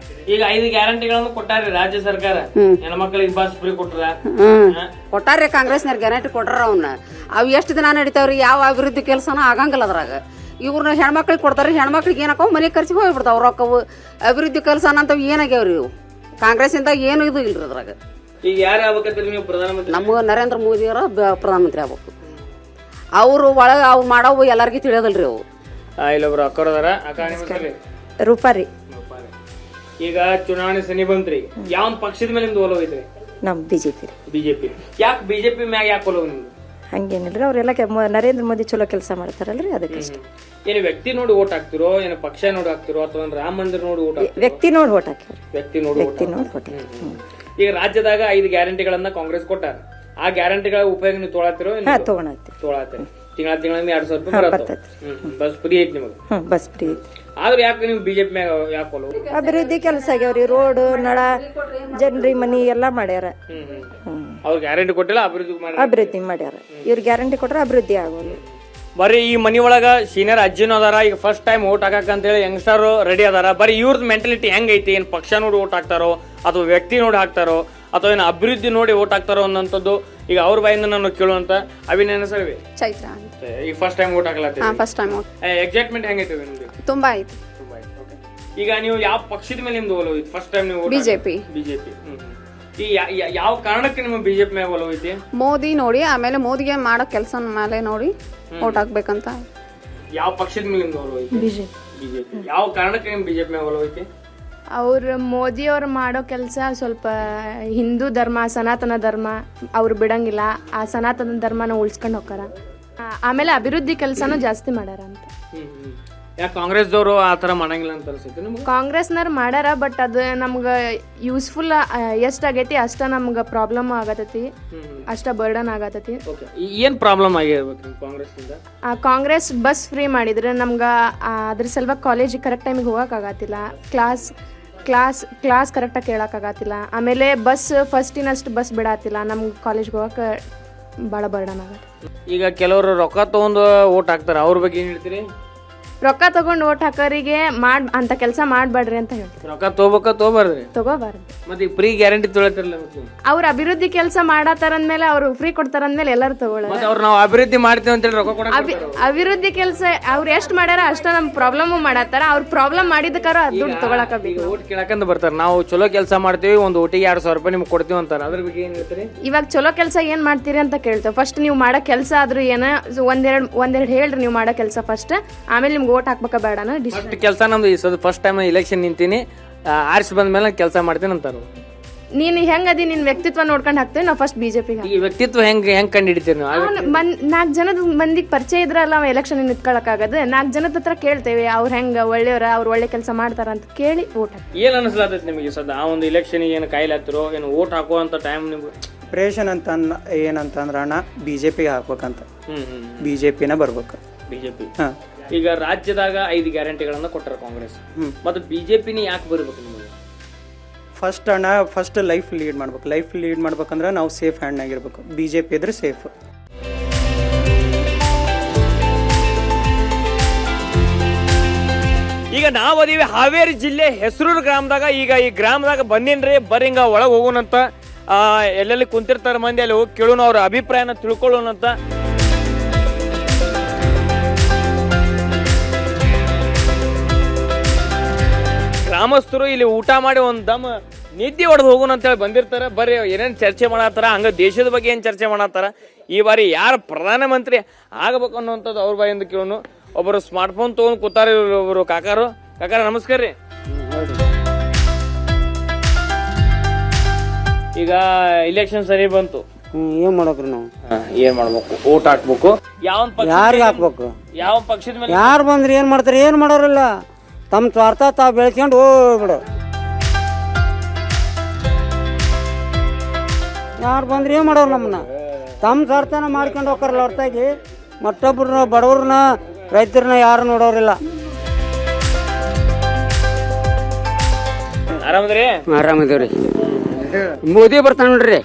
ಈಗ 5 ಗ್ಯಾರಂಟಿಗಳನ್ನು ಕೊಟ್ಟಾರ್ರಿ ರಾಜ್ಯ ಸರ್ಕಾರ. ಹೆಣ್ಮಕ್ಳಿಗೆ ಬಸ್ ಫ್ರೀ ಕೊಟ್ರ. ಕೊಟ್ಟಾರ್ರಿ ಕಾಂಗ್ರೆಸ್ನವ್ರ ಗ್ಯಾರಂಟಿ ಕೊಟ್ಟಾರ. ಅವನ್ನ ಅವ್ ಎಷ್ಟು ದಿನ ನಡೀತಾವ್ರಿ? ಯಾವ ಅಭಿವೃದ್ಧಿ ಕೆಲಸನ ಆಗಂಗಿಲ್ಲ ಅದ್ರಾಗ. ಇವ್ರನ್ನ ಹೆಣ್ಮಕ್ಳಿಗೆ ಕೊಡ್ತಾರ್ರಿ. ಹೆಣ್ಮಕ್ಳಿಗೆ ಏನಾಕವ್ ಮನೆ ಖರ್ಚಿಗೆ ಹೋಗ್ಬಿಡ್ತಾವ ರೊಕ್ಕವು. ಅಭಿವೃದ್ಧಿ ಕೆಲಸ ಅಂತವ್ ಏನಾಗ್ಯಾವ್ರಿ ಇವು? ಕಾಂಗ್ರೆಸ್ ಇಂದ ಏನು ಇದು ಇಲ್ರಿ ಅದ್ರಾಗ. ಈಗ ಯಾರು ಆಗ್ಬೇಕಂತೀರಿ ನೀವು ಪ್ರಧಾನಮಂತ್ರಿ? ನಮ್ಗೆ ನರೇಂದ್ರ ಮೋದಿ ಅವರ ಪ್ರಧಾನಮಂತ್ರಿ ಆಗ್ಬೇಕು. ಅವರು ಒಳಗೆ ಅವ್ರು ಮಾಡವು ಎಲ್ಲರಿಗೂ ತಿಳಿಯೋದಲ್ರಿ ಅವು. ಇಲ್ಲೊಬ್ರು ಅಕ್ಕರದಾರ. ಅಕ್ಕ ನಿಮ್ಮ ಹೆಸರು? ರೂಪಾರಿ. ಈಗ ಚುನಾವಣೆ ಸನಿ ಬಂತ್ರಿ, ಯಾವ ಪಕ್ಷದ ಮೇಲೆ ನಿಮ್ದು ಒಲವು ಐತ್ರಿ? ನಮ್ ಬಿಜೆಪಿ. ಬಿಜೆಪಿ. ಯಾಕೆ ಬಿಜೆಪಿ ಮ್ಯಾಗ ಯಾಕೆ ಒಲವು ನಿಮ್ದು? ಹಂಗೇನಿಲ್ರಿ, ಅವರೆಲ್ಲ ನರೇಂದ್ರ ಮೋದಿ ಚಲೋ ಕೆಲಸ ಮಾಡ್ತಾರಲ್ರಿ, ಅದಕ್ಕೆ ಇಷ್ಟ. ಏನು ವ್ಯಕ್ತಿ ನೋಡಿ ಓಟ್ ಹಾಕ್ತಿರೋ, ಏನು ಪಕ್ಷ ನೋಡಿ ಹಾಕ್ತಿರೋ, ಅಥವಾ ರಾಮ ಮಂದಿರ ನೋಡಿ ಓಟ್ ಹಾಕ್ತಿರೋ? ವ್ಯಕ್ತಿ ನೋಡಿ ಓಟ್ ಹಾಕ್ಯಾರ. ವ್ಯಕ್ತಿ ನೋಡಿ ಓಟ್. ಈಗ ರಾಜ್ಯದಾಗ 5 ಗ್ಯಾರಂಟಿಗಳನ್ನ ಕಾಂಗ್ರೆಸ್ ಕೊಟ್ಟಾರ. ಆ ಗ್ಯಾರಂಟಿಗಳ ಉಪಯೋಗ ನೀವು ತೊಳಾತಿರೋ? ತೊಳಾತಿರಿ. ತಿಂಗಳ 2,000 ರೂಪಾಯಿ ಬಸ್ ಫ್ರೀ ಐತಿ ನಿಮಗೆ? ಬಸ್ ಫ್ರೀ ಐತಿ. ಆದ್ರೆ ಯಾಕೆ ನೀವು ಬಿಜೆಪಿ ಮ್ಯಾಗ ಯಾಕೆ ಒಲವು? ಅಭಿವೃದ್ಧಿ ಕೆಲಸ ಆಗ್ಯಾವ್ರಿ. ರೋಡ್ ನಳ ಜನರಿ ಮನಿ ಎಲ್ಲಾ ಮಾಡ್ಯಾರ. ಅವ್ರು ಗ್ಯಾರಂಟಿ ಕೊಟ್ಟಿಲ್ಲ, ಅಭಿವೃದ್ಧಿ ಮಾಡ್ಯಾರ. ಇವ್ರ ಗ್ಯಾರಂಟಿ ಕೊಟ್ರ ಅಭಿವೃದ್ಧಿ ಆಗೋಲ್ಲ. ಬರೀ ಈ ಮನಿ ಒಳಗ ಸೀನಿಯರ್ ಅಜ್ಜಿನೂ ಅದಾರ. ಈಗ ಫಸ್ಟ್ ಟೈಮ್ ಓಟ್ ಹಾಕಕ್ ಅಂತೇಳಿ ಯಂಗ್ಸ್ಟರ್ ರೆಡಿ ಅದಾರ. ಬರೀ ಇವ್ರದ್ದು ಮೆಂಟಾಲಿಟಿ ಹೆಂಗೈತಿ? ಏನ್ ಪಕ್ಷ ನೋಡಿ ಓಟ್ ಹಾಕ್ತಾರೋ, ಅಥವಾ ವ್ಯಕ್ತಿ ನೋಡಿ ಹಾಕ್ತಾರೋ, ಅಥವಾ ಏನು ಅಭಿವೃದ್ಧಿ ನೋಡಿ ಓಟ್ ಹಾಕ್ತಾರೋ ಅನ್ನೋಂಥದ್ದು ಈಗ ಅವ್ರ ಬಾಯಿಂದ ನಾನು ಕೇಳುವಂತ. ಅವಿನ ಸರ್ ಚೈತ್ರ ಈಗ ಫಸ್ಟ್ ಟೈಮ್ ಓಟ್ ಹಾಕಲಾತಿ? First time. ಎಕ್ಸೈಟ್ಮೆಂಟ್ ಹೆಂಗೈತಿ ನಿಮ್ದು? ತುಂಬಾ ಐತಿ. ಈಗ ನೀವು ಯಾವ ಪಕ್ಷದ ಮೇಲೆ ನಿಮ್ದು ಒಲವು ಐತಿ? ಫಸ್ಟ್ ಟೈಮ್ ನೀವು ಬಿಜೆಪಿ. ಈ ಯಾವ ಕಾರಣಕ್ಕೆ ನಿಮ್ಮ ಬಿಜೆಪಿ ಮೇಲೆ ಒಲವು ಐತಿ? ಮೋದಿ ನೋಡಿ, ಆಮೇಲೆ ಮೋದಿಗೆ ಮಾಡೋ ಕೆಲಸ ಮೇಲೆ ನೋಡಿ ಓಟ್ ಹಾಕ್ಬೇಕಂತ. ಯಾವ ಪಕ್ಷದ ಮೇಲೆ ನಿಮ್ದು ಒಲವು ಐತಿ? ಬಿಜೆಪಿ. ಯಾವ ಕಾರಣಕ್ಕೆ ನಿಮ್ ಬಿಜೆಪಿ ಮೇಲೆ ಒಲವು ಐತಿ? ಅವ್ರು ಮೋದಿಯವ್ರು ಮಾಡೋ ಕೆಲಸ ಸ್ವಲ್ಪ ಹಿಂದೂ ಧರ್ಮ, ಸನಾತನ ಧರ್ಮ ಅವ್ರು ಬಿಡಂಗಿಲ್ಲ. ಆ ಸನಾತನ ಧರ್ಮನ ಉಳಿಸ್ಕೊಂಡು ಹೋಗ್ತಾರ. ಆಮೇಲೆ ಅಭಿವೃದ್ಧಿ ಕೆಲಸನೂ ಜಾಸ್ತಿ ಮಾಡ್ಯಾರ ಅಂತ. ಯಾಕೆ ಕಾಂಗ್ರೆಸ್ದವರು ಆ ಥರ ಮಾಡಂಗಿಲ್ಲ ಅಂತ ಅನ್ಸುತ್ತೆ ನಿಮ್ಗೆ? ಕಾಂಗ್ರೆಸ್ನವ್ರು ಮಾಡ್ಯಾರ, ಬಟ್ ಅದು ನಮ್ಗೆ ಯೂಸ್ಫುಲ್ ಎಷ್ಟಾಗೈತಿ ಅಷ್ಟ ನಮ್ಗೆ ಪ್ರಾಬ್ಲಮ್ ಆಗತೈತಿ, ಅಷ್ಟ ಬರ್ಡನ್ ಆಗತೈತಿ. ಏನ್ ಪ್ರಾಬ್ಲಮ್ ಆಗಿರ್ಬೇಕು ಕಾಂಗ್ರೆಸ್ನಿಂದ? ಕಾಂಗ್ರೆಸ್ ಬಸ್ ಫ್ರೀ ಮಾಡಿದ್ರೆ ನಮ್ಗೆ ಅದ್ರ ಸಲುವಾಗಿ ಕಾಲೇಜಿಗೆ ಕರೆಕ್ಟ್ ಟೈಮಿಗೆ ಹೋಗೋಕ್ಕಾಗತ್ತಿಲ್ಲ. ಕ್ಲಾಸ್ ಕರೆಕ್ಟಾಗಿ ಕೇಳೋಕ್ಕಾಗತ್ತಿಲ್ಲ. ಆಮೇಲೆ ಬಸ್ ಫಸ್ಟಿನಷ್ಟು ಬಸ್ ಬಿಡತ್ತಿಲ್ಲ. ನಮ್ಗೆ ಕಾಲೇಜ್ಗೆ ಹೋಗಕ್ಕೆ ಭಾಳ ಬರ್ಡನ್ ಆಗತ್ತೆ. ಈಗ ಕೆಲವರು ರೊಕ್ಕ ತೊಗೊಂಡು ಓಟ್ ಹಾಕ್ತಾರೆ, ಅವ್ರ ಬಗ್ಗೆ ಏನು ಹೇಳ್ತೀರಿ? ರೊಕ್ಕ ತಗೊಂಡು ಓಟ್ ಹಾಕೋರಿಗೆ ಅಂತ ಕೆಲಸ ಮಾಡಬೇಡ್ರಿ ಅಂತ ಹೇಳ್ತೀವಿ. ರೊಕ್ಕ ತಗೋಬಾರ್ದ್ರಿ? ತಗೋಬಾರ್ದು. ಮತ್ತೆ ಫ್ರೀ ಗ್ಯಾರಂಟಿ ತೊಗೊಳ್ತಾರಲ್ಲ, ಅವ್ರ ಅಭಿವೃದ್ಧಿ ಕೆಲಸ ಮಾಡತಾರಂದ್ಮೇಲೆ ಅವ್ರು ಫ್ರೀ ಕೊಡ್ತಾರಂದ್ಮೇಲೆ ಎಲ್ಲರೂ ತಗೊಳ್ಳೋದು. ಅವ್ರು ನಾವು ಅಭಿವೃದ್ಧಿ ಮಾಡ್ತೀವಿ ಅಂತೇಳಿ ರೊಕ್ಕ ಕೊಡ. ಅಭಿವೃದ್ಧಿ ಕೆಲಸ ಅವ್ರು ಎಷ್ಟು ಮಾಡ್ಯಾರ ಅಷ್ಟ ನಮ್ ಪ್ರಾಬ್ಲಮ್ ಮಾಡತ್ತಾರ. ಅವ್ರ ಪ್ರಾಬ್ಲಮ್ ಮಾಡಿದಕ್ಕಾರ ದುಡ್ಡು ತಗೊಳಕಬೇಕು. ಓಟ್ ಕೇಳಕಂತ ಬರ್ತಾರೆ, ನಾವು ಚಲೋ ಕೆಲಸ ಮಾಡ್ತೀವಿ, ಒಂದು ಓಟಿಗೆ 2,000 ರೂಪಾಯಿ ನಿಮ್ಗೆ ಕೊಡ್ತೀವಿ ಅಂತಾರೆ. ಅದ್ರ ಬಗ್ಗೆ ಏನ್ ಹೇಳ್ತೀರಿ? ಇವಾಗ ಚಲೋ ಕೆಲಸ ಏನ್ ಮಾಡ್ತೀರಿ ಅಂತ ಕೇಳ್ತೇವೆ. ಫಸ್ಟ್ ನೀವು ಮಾಡೋ ಕೆಲಸ ಆದ್ರೂ ಏನ ಒಂದೆರಡು ಹೇಳ್ರಿ ನೀವು ಮಾಡೋ ಕೆಲಸ ಫಸ್ಟ್, ಆಮೇಲೆ ನಿಮ್ಗೆ ನಮ್ಗೆ ಓಟ್ ಹಾಕ್ಬೇಕಾ ಬೇಡನ ಫಸ್ಟ್ ಕೆಲಸ ನಮ್ದು ಈ ಫಸ್ಟ್ ಟೈಮ್ ಎಲೆಕ್ಷನ್ ನಿಂತೀನಿ, ಆರಿಸಿ ಬಂದ ಮೇಲೆ ಕೆಲಸ ಮಾಡ್ತೀನಿ ಅಂತಾರ. ನೀನು ಹೆಂಗದಿ ನಿನ್ ವ್ಯಕ್ತಿತ್ವ ನೋಡ್ಕೊಂಡು ಹಾಕ್ತೇವೆ ನಾವು ಫಸ್ಟ್ ಬಿಜೆಪಿಗೆ. ಈ ವ್ಯಕ್ತಿತ್ವ ಹೆಂಗ್ ಕಂಡು ಹಿಡಿತೀರಿ ನೀವು? 4 ಜನದ ಮಂದಿಗೆ ಪರಿಚಯ ಇದ್ರಲ್ಲ ಅವ ಎಲೆಕ್ಷನ್ ನಿಂತ್ಕೊಳಕ್ಕಾಗದು. 4 ಜನದ ಹತ್ರ ಕೇಳ್ತೇವೆ ಅವ್ರು ಹೆಂಗ ಒಳ್ಳೆಯವ್ರ, ಅವ್ರು ಒಳ್ಳೆ ಕೆಲಸ ಮಾಡ್ತಾರ ಅಂತ ಕೇಳಿ ಓಟ್ ಹಾಕ್ತೀವಿ. ಏನ್ ಅನಿಸ್ಲಾತೈತಿ ನಿಮಗೆ ಸದ್ಯ ಆ ಒಂದು ಎಲೆಕ್ಷನ್ ಏನು ಕಾಯ್ಲಾತಿರೋ ಏನು ಓಟ್ ಹಾಕುವಂತ ಟೈಮ್ ನಿಮ್ಗೆ? ಪ್ರೇಷನ್ ಅಂತ ಏನಂತಂದ್ರೆ ಅಣ್ಣ ಬಿಜೆಪಿಗೆ ಹಾಕ್ಬೇಕಂತ, ಬಿಜೆಪಿನ ಬರ್ಬೇಕು. ಬಿಜೆಪಿ ಈಗ ರಾಜ್ಯದಾಗ 5 ಗ್ಯಾರಂಟಿಗಳನ್ನ ಕೊಟ್ಟರ ಕಾಂಗ್ರೆಸ್, ಮತ್ತೆ ಬಿಜೆಪಿನ ಯಾಕೆ ಬರ್ಬೇಕು ನಿಮಗೆ? ಫಸ್ಟ್ ಲೈಫ್ ಲೀಡ್ ಮಾಡ್ಬೇಕು. ಲೈಫ್ ಲೀಡ್ ಮಾಡ್ಬೇಕಂದ್ರೆ ನಾವು ಸೇಫ್ ಹ್ಯಾಂಡ್ನಾಗಿರ್ಬೇಕು. ಬಿಜೆಪಿ ಇದ್ರೆ ಸೇಫ್. ಈಗ ನಾವು ಅದೀವಿ ಹಾವೇರಿ ಜಿಲ್ಲೆ ಹೆಸರೂರು ಗ್ರಾಮದಾಗ. ಈಗ ಈ ಗ್ರಾಮದಾಗ ಬಂದಿನ್ರಿ, ಬರ್ರಿ ಹಿಂಗ ಒಳಗೆ ಹೋಗೋಣಂತ. ಎಲ್ಲೆಲ್ಲಿ ಕುಂತಿರ್ತಾರ ಮಂದಿ, ಅಲ್ಲಿ ಹೋಗಿ ಕೇಳೋಣ, ಅವ್ರ ಅಭಿಪ್ರಾಯನ ತಿಳ್ಕೊಳ್ಳೋಣಂತ. ಗ್ರಾಮಸ್ಥರು ಇಲ್ಲಿ ಊಟ ಮಾಡಿ ಒಂದು ದಮ್ ನಿದ್ದೆ ಹೊಡೆದು ಹೋಗೋಣ ಅಂತೇಳಿ ಬಂದಿರ್ತಾರೆ. ಬರ್ರಿ ಏನೇನು ಚರ್ಚೆ ಮಾಡತ್ತಾರ, ಹಂಗ ದೇಶದ ಬಗ್ಗೆ ಏನು ಚರ್ಚೆ ಮಾಡತ್ತಾರ, ಈ ಬಾರಿ ಯಾರು ಪ್ರಧಾನಮಂತ್ರಿ ಆಗಬೇಕು ಅನ್ನೋಂಥದ್ದು ಅವ್ರ ಬಾಯಿಂದ ಕೇಳೋನು. ಒಬ್ಬರು ಸ್ಮಾರ್ಟ್ಫೋನ್ ತೊಗೊಂಡು ಕೂತಾರೆ, ಒಬ್ಬರು ಕಾಕಾರ ನಮಸ್ಕಾರ ರೀ. ಈಗ ಇಲೆಕ್ಷನ್ ಸರಿ ಬಂತು, ಏನ್ ಮಾಡ್ಬೇಕ್ರಿ ನಾವು? ಏನ್ ಮಾಡ್ಬೇಕು? ಓಟ್ ಹಾಕ್ಬೇಕು. ಯಾರಿಗೆ ಹಾಕ್ಬೇಕು? ಯಾವ ಪಕ್ಷದ ಮೇಲೆ? ಯಾರು ಬಂದ್ರೆ ಏನ್ ಮಾಡ್ತಾರೆ? ಏನ್ ಮಾಡೋರಿಲ್ಲ, ತಮ್ಮ ಸ್ವಾರ್ಥ ತಾವು ಬೆಳೆಸ್ಕೊಂಡು ಹೋಗ್ಬಿಡು. ಯಾರು ಬಂದ್ರೆ ಏನ್ ಮಾಡೋರು? ನಮ್ಮನ್ನ ತಮ್ಮ ಸ್ವಾರ್ಥನ ಮಾಡ್ಕೊಂಡು ಹೋಗ್ತಾರಲ್ಲ ಹೊರತಾಗಿ ಮತ್ತೊಬ್ಬರನ್ನ, ಬಡವ್ರನ್ನ, ರೈತರನ್ನ ಯಾರು ನೋಡೋರಿಲ್ಲ. ಆರಾಮದ್ರಿ? ಆರಾಮದೇವ್ರಿ. ಮೋದಿ ಬರ್ತಾನ ನೋಡ್ರಿ,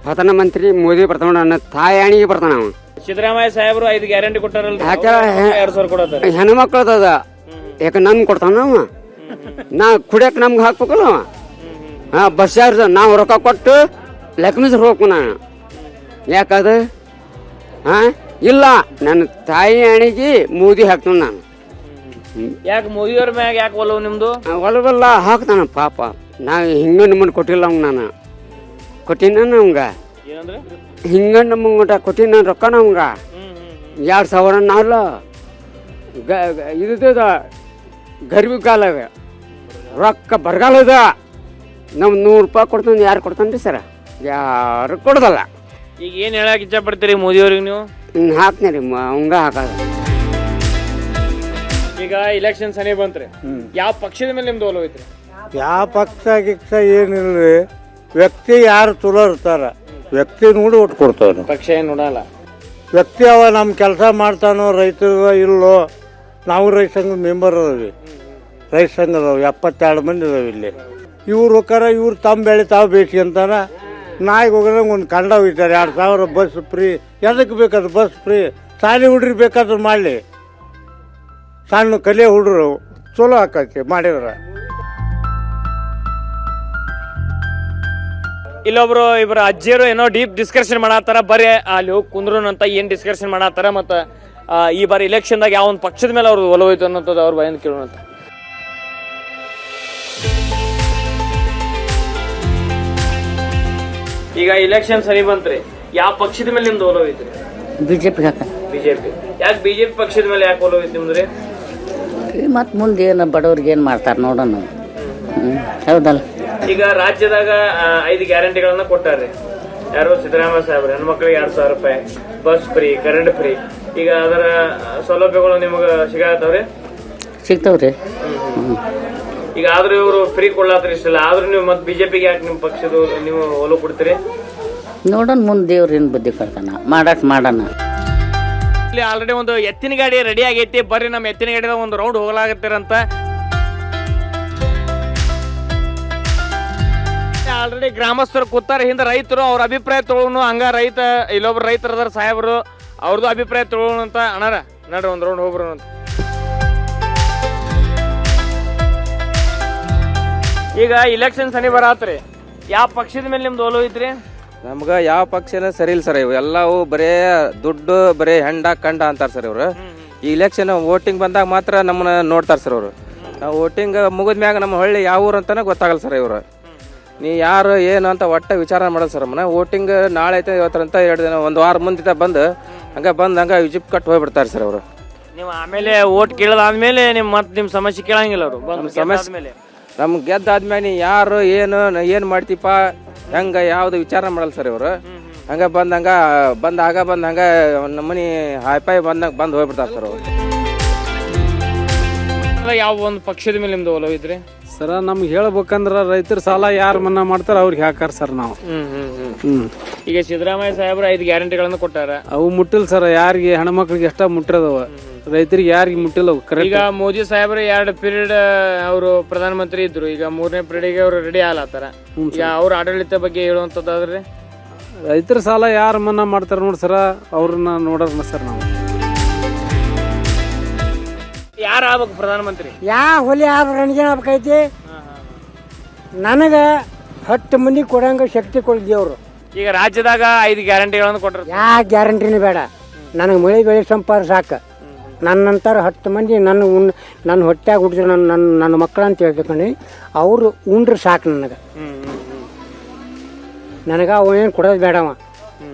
ಪ್ರಧಾನಮಂತ್ರಿ ಮೋದಿ ಬರ್ತಾನ. ನನ್ನ ತಾಯಾಣಿಗೆ ಬರ್ತಾನ ಅವ. ಸಿದ್ದರಾಮಯ್ಯ ಸಾಹೇಬರು 5 ಗ್ಯಾರಂಟಿ ಕೊಟ್ಟಾರಲ್ಲ, 2000 ಕೊಡತ್ತಾರ. ಹೆಣ್ಮಕ್ಳದ ಯಾಕೆ ನಮ್ಗೆ ಕೊಡ್ತಾನ ಅವ? ನಾ ಕುಡಿಯಕ್ಕೆ ನಮ್ಗೆ ಹಾಕ್ಬೇಕಲ್ಲ ಅವ. ಬಸ್ ಚಾರ್ಜ್ ನಾವು ರೊಕ್ಕ ಕೊಟ್ಟು ಲೆಕ್ಕಮಿಸ್ ಹೋಗ್ಬೇಕು ನಾನು. ಯಾಕದು? ಇಲ್ಲ, ನನ್ನ ತಾಯಿ ಅಣಿಗೆ ಮೋದಿ ಹಾಕ್ತಾನ ನಾನು. ಯಾಕೆ ಮೋದಿಯವ್ರ ಮ್ಯಾಗ ಯಾಕೆ ಒಲವು ನಿಮ್ದು? ಒಲವಲ್ಲ, ಹಾಕ್ತಾನ ಪಾಪ. ನಾ ಹಿಂಗ ನಿಮ್ಮನ್ನು ಕೊಟ್ಟಿಲ್ಲ ಅವಂಗ, ನಾನು ಕೊಟ್ಟಿನ ಅವಂಗ. ಏನಂದ್ರೆ ಹಿಂಗ ನಮ್ಮಂಗ ಕೊಟ್ಟಿನ ನಾನು ರೊಕ್ಕ ನಮ್ಗ 2000 ನಾವಲ್ಲ. ಇದು ಗರಿಬಿ ಕಾಲ ರೊಕ್ಕ ಬರಗಾಲದ. ನಮ್ 100 ರೂಪಾಯಿ ಕೊಡ್ತಾನೆ, ಯಾರು ಕೊಡ್ತಾನ್ರಿ ಸರ? ಯಾರು ಕೊಡೋದಲ್ಲ. ಈಗ ಏನ್ ಹೇಳಕ್ ಇಚ್ಛೆ ಪಡ್ತೀರಿ ಮೋದಿಯವ್ರಿಗೆ ನೀವು? ಹಾಕ್ತೀನಿ ರೀ, ಅವಂಗ ಹಾಕೋದು. ಈಗ ಇಲೆಕ್ಷನ್ ಸನಿ ಬಂತ್ರಿ, ಯಾವ ಪಕ್ಷದ ಮೇಲೆ ನಿಮ್ದು ಒಲವು ಐತ್ರಿ? ಯಾವ ಪಕ್ಷ ಏನಿಲ್ರಿ, ವ್ಯಕ್ತಿ ಯಾರು ಚಲೋ ಇರ್ತಾರ ವ್ಯಕ್ತಿ ನೋಡಿ ಒಟ್ಟು ಕೊಡ್ತಾವ. ಪಕ್ಷ ಏನ್ ನೋಡಲ್ಲ, ವ್ಯಕ್ತಿ ಅವ ನಮ್ಮ ಕೆಲಸ ಮಾಡ್ತಾನೋ, ರೈತರ ಇಲ್ಲೋ. ನಾವು ರೈತ ಸಂಘದ ಮೆಂಬರ್ ಅದಾವಿ, ರೈತ ಸಂಘದವು 72 ಮಂದಿ ಇದಾವೆ ಇಲ್ಲಿ. ಇವ್ರು ಹೋಗಾರ, ಇವ್ರು ತಮ್ಮ ಬೆಳೆ ತಾವು ಬೇಯಿಸ್ಕೊಂತಾರ. ನಾಯಿಗೆ ಹೋಗೋದಾಗ ಒಂದು ಕಂಡ ಹೋಗ್ತಾರೆ, 2000 ಬಸ್ ಫ್ರೀ. ಎದಕ್ಕೆ ಬೇಕಾದ್ರೆ ಬಸ್ ಫ್ರೀ? ಶಾಲೆ ಹುಡ್ರಿ ಬೇಕಾದ್ರೆ ಮಾಡಲಿ, ಸಣ್ಣ ಕಲಿಯೋ ಹುಡ್ರು ಚಲೋ ಆಕೈತಿ ಮಾಡಿದ್ರ. ಇಬ್ಬರು ಅಜ್ಜಿಯರು ಏನೋ ಡೀಪ್ ಡಿಸ್ಕಷನ್ ಮಾಡತ್ತಾರ. ಬರ್ರಿ ಅಲ್ಲಿ ಹೋಗಿ ಕುಂದ್ರೋನಂತ. ಏನ್ ಡಿಸ್ಕಷನ್ ಮಾಡತ್ತಾರ, ಮತ್ತ ಈ ಬಾರಿ ಇಲೆಕ್ಷನ್ದಾಗ ಯಾವ ಒಂದು ಪಕ್ಷದ ಮೇಲೆ ಅವ್ರು ಒಲವು ಐತೆ ಅನ್ನೋದು ಅವ್ರ ಬಾಯಿಂದ ಕೇಳೋಣಂತ. ಈಗ ಇಲೆಕ್ಷನ್ ಸರಿ ಬಂತ್ರಿ, ಯಾವ ಪಕ್ಷದ ಮೇಲೆ ನಿಮ್ದು ಒಲವು ಐತ್ರಿ? BJP BJP. ಯಾಕೆ ಬಿಜೆಪಿ ಪಕ್ಷದ ಮೇಲೆ ಯಾಕೆ ಒಲವು ಐತಿ ನಿಮ್ದ್ರಿ? ಮತ್ ಮುಂದೆ ಏನು ಬಡವ್ರಿಗೆ ಏನ್ ಮಾಡ್ತಾರ ನೋಡೋಣ. ಹೌದಲ್ಲ. ಈಗ ರಾಜ್ಯದಾಗ 5 ಗ್ಯಾರಂಟಿಗಳನ್ನ ಕೊಟ್ಟಾರ್ರಿ ಯಾರು? ಸಿದ್ದರಾಮಯ್ಯ ಸಾಹೇಬ್ರು. ಹೆಣ್ಮಕ್ಳಿಗೆ 2000 ರೂಪಾಯಿ, ಬಸ್ ಫ್ರೀ, ಕರೆಂಟ್ ಫ್ರೀ. ಈಗ ಅದರ ಸೌಲಭ್ಯಗಳು ನಿಮಗೆ ಸಿಗತ್ತವ್ರಿ? ಸಿಗ್ತಾವ್ರಿ. ಈಗ ಆದ್ರೂ ಇವರು ಫ್ರೀ ಕೊಡ್ಲಾತ್ರಿ ಇಷ್ಟಲ್ಲ, ಆದ್ರೂ ನೀವು ಮತ್ತೆ ಬಿಜೆಪಿಗೆ ಯಾಕೆ ನಿಮ್ಮ ಪಕ್ಷದ ನೀವು ಒಲವು ಕೊಡ್ತೀರಿ? ನೋಡೋಣ ಮುಂದೆ ದೇವ್ರ ಏನ್ ಬುದ್ಧಿ ಕೊಡ್ತಾನ, ಮಾಡೋಣ. ಇಲ್ಲಿ ಆಲ್ರೆಡಿ ಒಂದು ಎತ್ತಿನ ಗಾಡಿ ರೆಡಿ ಆಗೈತಿ. ಬರ್ರಿ ನಮ್ಮ ಎತ್ತಿನ ಗಾಡಿದಾಗ ಒಂದು ರೌಂಡ್ ಹೋಗ್ಲಾಗತ್ತಿರಂತ. ಆಲ್ರೆಡಿ ಗ್ರಾಮಸ್ಥರು ಕೂತಾರ, ಹಿಂದೆ ರೈತರು ಅವ್ರ ಅಭಿಪ್ರಾಯ ತಗೊಳ್ಳೋಣ. ಹಂಗ ಇಲ್ಲೊಬ್ರು ರೈತರು ಅದಾರ ಸಾಹೇಬರು, ಅವ್ರದ್ದು ಅಭಿಪ್ರಾಯ ತಗೊಳ್ಳೋಣ ಅಂತ. ಅಣ್ಣಾರ ನಡ್ರಿ ಒಂದು ರೌಂಡ್ ಹೋಗ್ಬರೋಣ ಅಂತ. ಈಗ ಇಲೆಕ್ಷನ್ ಸನಿ ಬರತ್ರಿ, ಯಾವ ಪಕ್ಷದ ಮೇಲೆ ನಿಮ್ದು ಒಲವು ಐತ್ರಿ? ನಮ್ಗೆ ಯಾವ ಪಕ್ಷನ ಸರಿ ಇಲ್ಲ ಸರ್. ಇವು ಎಲ್ಲವೂ ಬರೇ ದುಡ್ಡು, ಬರೇ ಹೆಂಡ ಕಂಡ ಅಂತಾರೆ ಸರ್ ಇವರು. ಈ ಇಲೆಕ್ಷನ್ ವೋಟಿಂಗ್ ಬಂದಾಗ ಮಾತ್ರ ನಮ್ಮನ್ನ ನೋಡ್ತಾರೆ ಸರ್ ಅವರು. ನಾವು ವೋಟಿಂಗ್ ಮುಗಿದ ಮ್ಯಾಗ ನಮ್ಮ ಹಳ್ಳಿ ಯಾವ ಊರು ಅಂತಾನೆ ಗೊತ್ತಾಗಲ್ಲ ಸರ್ ಇವರು. ನೀ ಯಾರು ಏನು ಅಂತ ಒಟ್ಟ ವಿಚಾರ ಮಾಡೋದು ಸರ್. ನಮ್ಮನ್ನ ವೋಟಿಂಗ್ ನಾಳೆ ಐತೆ ಇವತ್ತರಂತ 2 ದಿನ 1 ವಾರ ಮುಂದಿತ ಬಂದು ಹಂಗೆ ವಿಜಿಪ್ ಕಟ್ಟು ಹೋಗ್ಬಿಡ್ತಾರೆ ಸರ್ ಅವರು. ನೀವು ಆಮೇಲೆ ಓಟ್ ಕೇಳದಾದ್ಮೇಲೆ ನಿಮ್ಮ ಸಮಸ್ಯೆ ಕೇಳಂಗಿಲ್ಲ ಅವರು ಬಂದು ಸಮಸ್ಯೆ ಮೇಲೆ ನಮ್ಗೆ ಗೆದ್ದಾದ್ಮೇಲೆ ನೀ ಯಾರು ಏನು ಮಾಡ್ತೀಪ ಹೆಂಗೆ ಯಾವುದು ವಿಚಾರ ಮಾಡಲ್ಲ ಸರ್ ಇವರು ಹಂಗೆ ಬಂದಂಗ ನಮ್ಮನೆ ಹಾಯ್ಪಾಯ್ ಬಂದು ಹೋಗ್ಬಿಡ್ತಾರೆ ಸರ್ ಅವರು. ಯಾವ ಒಂದು ಪಕ್ಷದ ಮೇಲೆ ನಿಮ್ದು ಒಲವು ಇದ್ರಿ? ಸರ ನಮ್ಗೆ ಹೇಳ್ಬೇಕಂದ್ರ ರೈತರ ಸಾಲ ಯಾರು ಮನ್ನಾ ಮಾಡ್ತಾರ ಅವ್ರಿಗೆ ಹಾಕಾರ ಸರ್ ನಾವು. ಈಗ ಸಿದ್ದರಾಮಯ್ಯ ಸಾಹೇಬ್ರು 5 ಗ್ಯಾರಂಟಿಗಳನ್ನು ಕೊಟ್ಟಾರ. ಅವು ಮುಟ್ಟಿಲ್ಲ ಸರ್, ಯಾರಿಗೆ ಹೆಣ್ಮಕ್ಳಿಗೆ ಎಷ್ಟ ಮುಟ್ಟಿರದವ, ರೈತರಿಗೆ ಯಾರಿಗೆ ಮುಟ್ಟಿಲ್ಲ. ಈಗ ಮೋದಿ ಸಾಹೇಬ್ರು 2 ಪೀರಿಯಡ್ ಅವರು ಪ್ರಧಾನಮಂತ್ರಿ ಇದ್ರು, ಈಗ 3ನೇ ಪೀರಿಯಡ್ಗೆ ಅವರು ರೆಡಿ ಆಗ್ಲತ್ತಾರ. ಈಗ ಅವ್ರ ಆಡಳಿತ ಬಗ್ಗೆ ಹೇಳುವಂತದ್ದಾದ್ರೆ ರೈತರ ಸಾಲ ಯಾರು ಮನ್ನಾ ಮಾಡ್ತಾರ ನೋಡಿ ಸರ, ಅವ್ರನ್ನ ನೋಡೋಣ ಸರ್ ನಾವು. ಯಾರು ಆಗ್ಬೇಕು ಪ್ರಧಾನಮಂತ್ರಿ? ಹೊಲಿ ನನಗೇನು ಆಗ್ಬೇಕೈತಿ? ನನಗೆ 10 ಮಂದಿ ಕೊಡಂಗ ಶಕ್ತಿ ಕೊಡ್ದೇವ್ರು. ಈಗ ರಾಜ್ಯದಾಗ 5 ಗ್ಯಾರಂಟಿಗಳನ್ನು ಕೊಟ್ಟರು. ಯಾವ ಗ್ಯಾರಂಟಿನೂ ಬೇಡ, ನನಗೆ ಮಳೆ ಬೆಳೆ ಸಂಪಾದ ಸಾಕು. ನನ್ನ ನಂತರ 10 ಮಂದಿ ನನ್ನ ಹೊಟ್ಟ್ಯಾಗ ಹುಟ್ಟಿದ್ರೆ ನನ್ನ ಮಕ್ಕಳಂತ ಹೇಳ್ಬೇಕಂಡು ಅವರು ಉಂಡ್ರೆ ಸಾಕು. ನನಗೆ ಅವನೇನು ಕೊಡೋದು ಬೇಡ,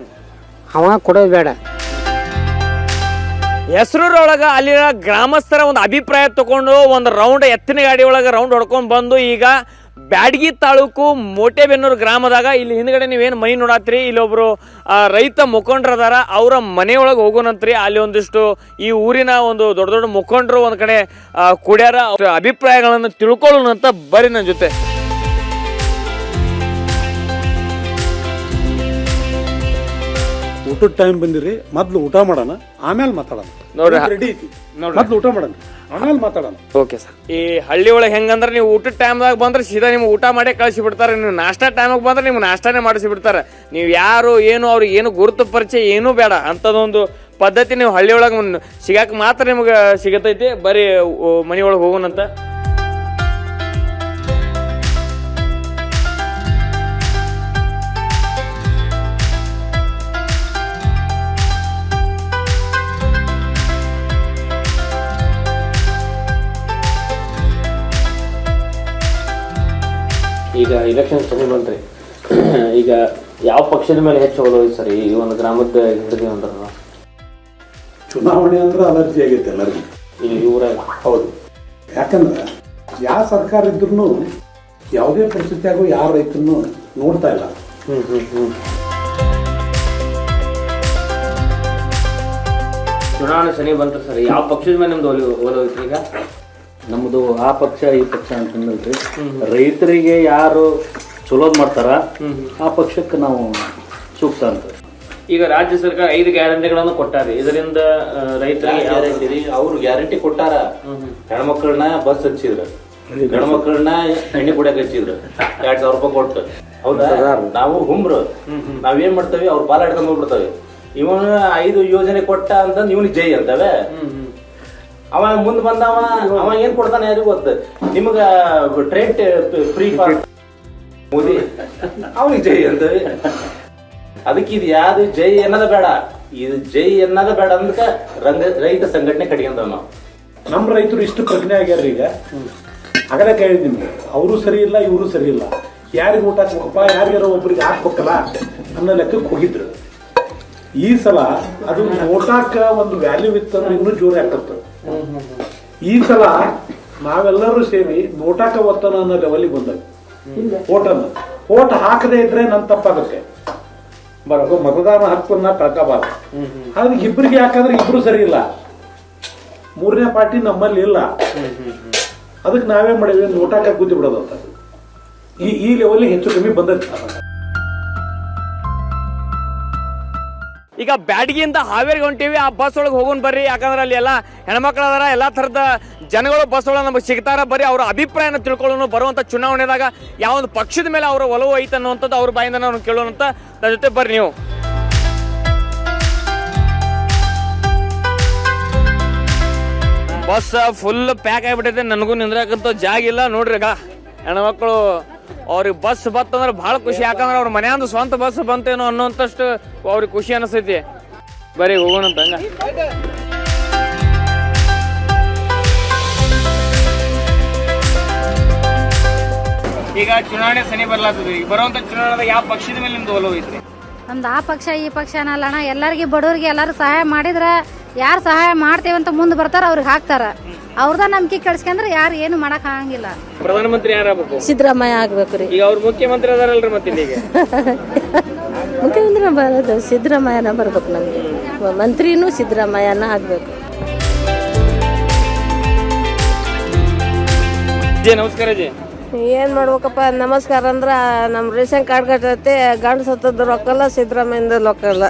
ಅವ ಕೊಡೋದು ಬೇಡ. ಹೆಸರೂರೊಳಗ ಅಲ್ಲಿನ ಗ್ರಾಮಸ್ಥರ ಒಂದು ಅಭಿಪ್ರಾಯ ತಗೊಂಡು ಒಂದು ರೌಂಡ್ ಎತ್ತಿನ ಗಾಡಿ ಒಳಗೆ ರೌಂಡ್ ಹೊಡ್ಕೊಂಡು ಬಂದು ಈಗ ಬ್ಯಾಡಗಿ ತಾಲೂಕು ಮೋಟೆಬೆನ್ನೂರು ಗ್ರಾಮದಾಗ ಇಲ್ಲಿ ಹಿಂದ್ಗಡೆ ನೀವೇನು ಮನೆ ನೋಡತ್ರಿ, ಇಲ್ಲೊಬ್ರು ರೈತ ಮುಖಂಡರದಾರ. ಅವರ ಮನೆಯೊಳಗೆ ಹೋಗೋಣಂತ್ರಿ. ಅಲ್ಲಿ ಒಂದಿಷ್ಟು ಈ ಊರಿನ ಒಂದು ದೊಡ್ಡ ದೊಡ್ಡ ಮುಖಂಡರು ಒಂದು ಕಡೆ ಕುಡ್ಯಾರ, ಅವ್ರ ಅಭಿಪ್ರಾಯಗಳನ್ನು ತಿಳ್ಕೊಳ್ಳೋಣಂತ ಬರ್ರಿ ನನ್ನ ಜೊತೆ. ಊಟದ ಟೈಮ್ ಬಂದಿರಿ, ಮೊದ್ಲು ಊಟ ಮಾಡೋಣ ಆಮೇಲೆ ಮಾತಾಡೋಣ. ನೋಡ್ರಿ ರೆಡಿ ಐತಿ, ಮೊದ್ಲು ಊಟ ಮಾಡೋಣ ಆಮೇಲೆ ಮಾತಾಡೋಣ. Okay sir. ಈ ಹಳ್ಳಿ ಒಳಗೆ ಹೆಂಗಂದ್ರೆ ನೀವು ಊಟದ ಟೈಮ್ದಾಗ ಬಂದ್ರೆ ಸೀದಾ ನಿಮ್ಗೆ ಊಟ ಮಾಡೇ ಕಳಿಸಿ ಬಿಡ್ತಾರೆ. ನೀವು ನಾಷ್ಟಾ ಟೈಮಿಗೆ ಬಂದ್ರೆ ನಿಮ್ಗೆ ನಾಷ್ಟಾನೇ ಮಾಡಿಸಿ ಬಿಡ್ತಾರೆ. ನೀವು ಯಾರು ಏನು ಅವ್ರಿಗೆ ಏನು ಗುರುತು ಪರಿಚಯ ಏನೂ ಬೇಡ. ಅಂಥದ್ದೊಂದು ಪದ್ಧತಿ ನೀವು ಹಳ್ಳಿ ಒಳಗೆ ಸಿಗಾಕ ಮಾತ್ರ ನಿಮ್ಗೆ ಸಿಗತೈತಿ. ಬರೀ ಮನೆಯೊಳಗೆ ಹೋಗೋಣಂತ. ಈಗ ಇಲೆಕ್ಷನ್ ಸಮಯ ಬಂದ್ರಿ, ಈಗ ಯಾವ ಪಕ್ಷದ ಮೇಲೆ ಹೆಚ್ಚು ಒಲವು ಸರ್ ಈ ಒಂದು ಗ್ರಾಮದ ಹಿಡಿದೀವಿ ಅಂದ್ರೆ? ಚುನಾವಣೆ ಅಂದ್ರೆ ಅಲರ್ಜಿ ಆಗೈತೆ ಎಲ್ಲರಿಗೂ ಇಲ್ಲಿ ಊರಾಗ. ಹೌದು, ಯಾಕಂದ್ರೆ ಯಾವ ಸರ್ಕಾರ ಇದ್ರೂ ಯಾವುದೇ ಪರಿಸ್ಥಿತಿಯಾಗೂ ಯಾವ ರೈತರನ್ನು ನೋಡ್ತಾ ಇಲ್ಲ. ಚುನಾವಣೆ ಸನಿ ಬಂತ್ರ ಸರ್, ಯಾವ ಪಕ್ಷದ ಮೇಲೆ ನಿಮ್ದು ಒಲವು ಐತ್ರಿ? ಈಗ ನಮ್ಮದು ಆ ಪಕ್ಷ ಈ ಪಕ್ಷ ಅಂತಂದ್ರಿ, ರೈತರಿಗೆ ಯಾರು ಚಲೋದ್ ಮಾಡ್ತಾರ ಆ ಪಕ್ಷಕ್ಕೆ ನಾವು ಸೂಕ್ತ ಅಂತ. ಈಗ ರಾಜ್ಯ ಸರ್ಕಾರ 5 ಗ್ಯಾರಂಟಿಗಳನ್ನು ಕೊಟ್ಟಾರೆ. ಇದರಿಂದ ರೈತರಿಗೆ ಅವ್ರು ಗ್ಯಾರಂಟಿ ಕೊಟ್ಟಾರ. ಹೆಣ್ಮಕ್ಳನ್ನ ಬಸ್ ಹಚ್ಚಿದ್ರು, ಗಂಡ್ಮಕ್ಳನ್ನ ಎಣ್ಣೆ ಕುಡಿಯಕ್ ಹಚ್ಚಿದ್ರು 2,000 ರೂಪಾಯಿ ಕೊಟ್ಟು. ಹೌದಾ, ನಾವು ಹುಮ್ರು ನಾವೇನ್ ಮಾಡ್ತೇವೆ, ಅವ್ರ ಬಾಲ ಹಿಡ್ಕೊಂಡು ಹೋಗ್ಬಿಡ್ತೇವೆ. ಇವನು 5 ಯೋಜನೆ ಕೊಟ್ಟ ಅಂತಂದ್ ಇವನಿಗೆ ಜೈ ಅಂತವೆ. ಅವ ಮುಂದ್ ಬಂದವ ಅವ ಏನ್ ಕೊಡ್ತಾನೆ ಯಾರಿಗೂ ಗೊತ್ತ. ನಿಮಗ ಟ್ರೈನ್ ಫ್ರೀ ಮೋದಿ, ಅವನಿಗೆ ಜೈ ಅಂತವೆ. ಅದಕ್ಕೆ ಇದು ಯಾವ್ದು ಜೈ ಅನ್ನೋದ ಬೇಡ, ಇದು ಜೈ ಅನ್ನೋದ ಬೇಡ ಅಂದಕ ರೈತ ಸಂಘಟನೆ ಕಟ್ಕೊಂಡವ್ ನಾವು. ನಮ್ಮ ರೈತರು ಇಷ್ಟು ಪ್ರಜ್ಞೆ ಆಗ್ಯಾರ. ಈಗ ಆಗಲೇ ಕೇಳಿದ್ ನಿಮ್ಗೆ, ಅವರು ಸರಿ ಇಲ್ಲ ಇವರು ಸರಿ ಇಲ್ಲ, ಯಾರಿಗೆ ಊಟ ಹಾಕ್ಬೇಕಪ್ಪ, ಯಾರಿಗಾರ ಒಬ್ರಿಗೆ ಹಾಕ್ಬೇಕಲ್ಲ ಅನ್ನೋ ಲೆಕ್ಕಕ್ಕೆ ಹೋಗಿದ್ರು. ಈ ಸಲ ಅದು ಓಟಾಕ ಒಂದು ವ್ಯಾಲ್ಯೂ ಇತ್ತಂದ್ರೆ ಇನ್ನೂ ಜೋರಿ ಆಗ್ತದೆ. ಈ ಸಲ ನಾವೆಲ್ಲರೂ ಸೇರಿ ನೋಟಾಕ ಒತ್ತನ ಅನ್ನೋ ಲೆವೆಲಿಗೆ ಬಂದಾಗ ಓಟನ್ನು ಓಟ್ ಹಾಕದೇ ಇದ್ರೆ ನನ್ ತಪ್ಪಾಗುತ್ತೆ. ಮತದಾನ ಹಕ್ಕನ್ನ ಕಳ್ಕೋಬಾರ್ದು. ಅದಕ್ಕೆ ಇಬ್ಬರಿಗೆ ಯಾಕಂದ್ರೆ ಇಬ್ರು ಸರಿ ಇಲ್ಲ, 3ನೇ ಪಾರ್ಟಿ ನಮ್ಮಲ್ಲಿ ಇಲ್ಲ. ಅದಕ್ಕೆ ನಾವೇ ಮಾಡಿದ್ವಿ, ನೋಟಾಕ ಕೂತಿ ಬಿಡೋದಂತ. ಈ ಲೆವೆಲ್ ಹೆಚ್ಚು ಕಮ್ಮಿ ಬಂದೈತಿ. ಈಗ ಬ್ಯಾಡಗಿಯಿಂದ ಹಾವೇರಿಗೆ ಹೊಂಟೀವಿ. ಆ ಬಸ್ ಒಳಗೆ ಹೋಗೋಣ ಬರ್ರಿ, ಯಾಕಂದ್ರೆ ಅಲ್ಲಿ ಎಲ್ಲ ಹೆಣ್ಮಕ್ಳು ಅದಾರ, ಎಲ್ಲ ಥರದ ಜನಗಳು ಬಸ್ ಒಳಗೆ ನಮಗೆ ಸಿಗ್ತಾರ. ಬರ್ರಿ ಅವ್ರ ಅಭಿಪ್ರಾಯನ ತಿಳ್ಕೊಳ್ಳೋಣ. ಬರುವಂಥ ಚುನಾವಣೆದಾಗ ಯಾವೊಂದು ಪಕ್ಷದ ಮೇಲೆ ಅವರ ಒಲವು ಐತೆ ಅನ್ನುವಂಥದ್ದು ಅವ್ರ ಬಾಯಿಂದ ನಾವು ಕೇಳೋಣಂತ. ನನ್ನ ಜೊತೆ ಬರ್ರಿ ನೀವು. ಬಸ್ ಫುಲ್ ಪ್ಯಾಕ್ ಆಗಿಬಿಟ್ಟೈತೆ, ನನಗೂ ನಿಂದ್ರಾಕಂತ ಜಾಗ ಇಲ್ಲ ನೋಡ್ರಿ. ಈಗ ಹೆಣ್ಮಕ್ಳು ಅವ್ರಿಗೆ ಬಸ್ ಬತ್ತಂದ್ರೆ ಭಾಳ ಖುಷಿ, ಯಾಕಂದ್ರೆ ಅವ್ರ ಮನೆಯಂದು ಸ್ವಂತ ಬಸ್ ಬಂತೇನೋ ಅನ್ನೋಂಥಷ್ಟು ಅವ್ರಿಗೆ ಖುಷಿ ಅನಿಸ್ತೈತಿ. ಬರೀ ಹೋಗೋಣಂತ ಹಂಗ. ಈಗ ಚುನಾವಣೆ ಸನಿ ಬರ್ಲಾತದ. ಈಗ ಬರುವಂತ ಚುನಾವಣೆದಾಗ ಯಾವ ಪಕ್ಷದ ಮೇಲೆ ನಿಮ್ದು ಒಲವು ಐತ್ರಿ? ನಮ್ದು ಆ ಪಕ್ಷ ಈ ಪಕ್ಷ ಅನ್ನಲ್ಲ ಅಣ್ಣ, ಎಲ್ಲರಿಗೆ ಬಡವ್ರಿಗೆ ಎಲ್ಲರೂ ಸಹಾಯ ಮಾಡಿದ್ರೆ ಯಾರು ಸಹಾಯ ಮಾಡ್ತೇವಂತ ಮುಂದೆ ಬರ್ತಾರ ಅವ್ರಿಗೆ ಹಾಕ್ತಾರ. ಅವ್ರದ ನಂಬಿಕೆ ಕೆಡ್ಸ್ಕೊಂಡ್ರೆ ಯಾರು ಏನು ಮಾಡಕ್ ಆಗಂಗಿಲ್ಲ. ಪ್ರಧಾನಮಂತ್ರಿ ಯಾರಾಗಬೇಕು? ಸಿದ್ದರಾಮಯ್ಯ ಆಗ್ಬೇಕು ರೀ. ಈಗ ಅವ್ರು ಮುಖ್ಯಮಂತ್ರಿ ಅದಾರಲ್ರಿ ಮತ್ತೆ ಇಲ್ಲಿಗೆ ಮುಖ್ಯಮಂತ್ರಿ ಬರೋದು ಸಿದ್ದರಾಮಯ್ಯನ ಬರ್ಬೇಕು. ನಮಗೆ ಮಂತ್ರಿನೂ ಸಿದ್ದರಾಮಯ್ಯನ ಆಗ್ಬೇಕು. ಜಿ ನಮಸ್ಕಾರ ಜಿ. ಏನ್ ಮಾಡ್ಬೇಕಪ್ಪ, ನಮಸ್ಕಾರ ಅಂದ್ರ ನಮ್ ರೇಷನ್ ಕಾರ್ಡ್ ಕಟ್ಟೈತೆ, ಗಂಡ ಸತ್ತದ ರೊಕ್ಕಲ್ಲ, ಸಿದ್ದರಾಮಯ್ಯದ ರೊಕ್ಕಲ್ಲ.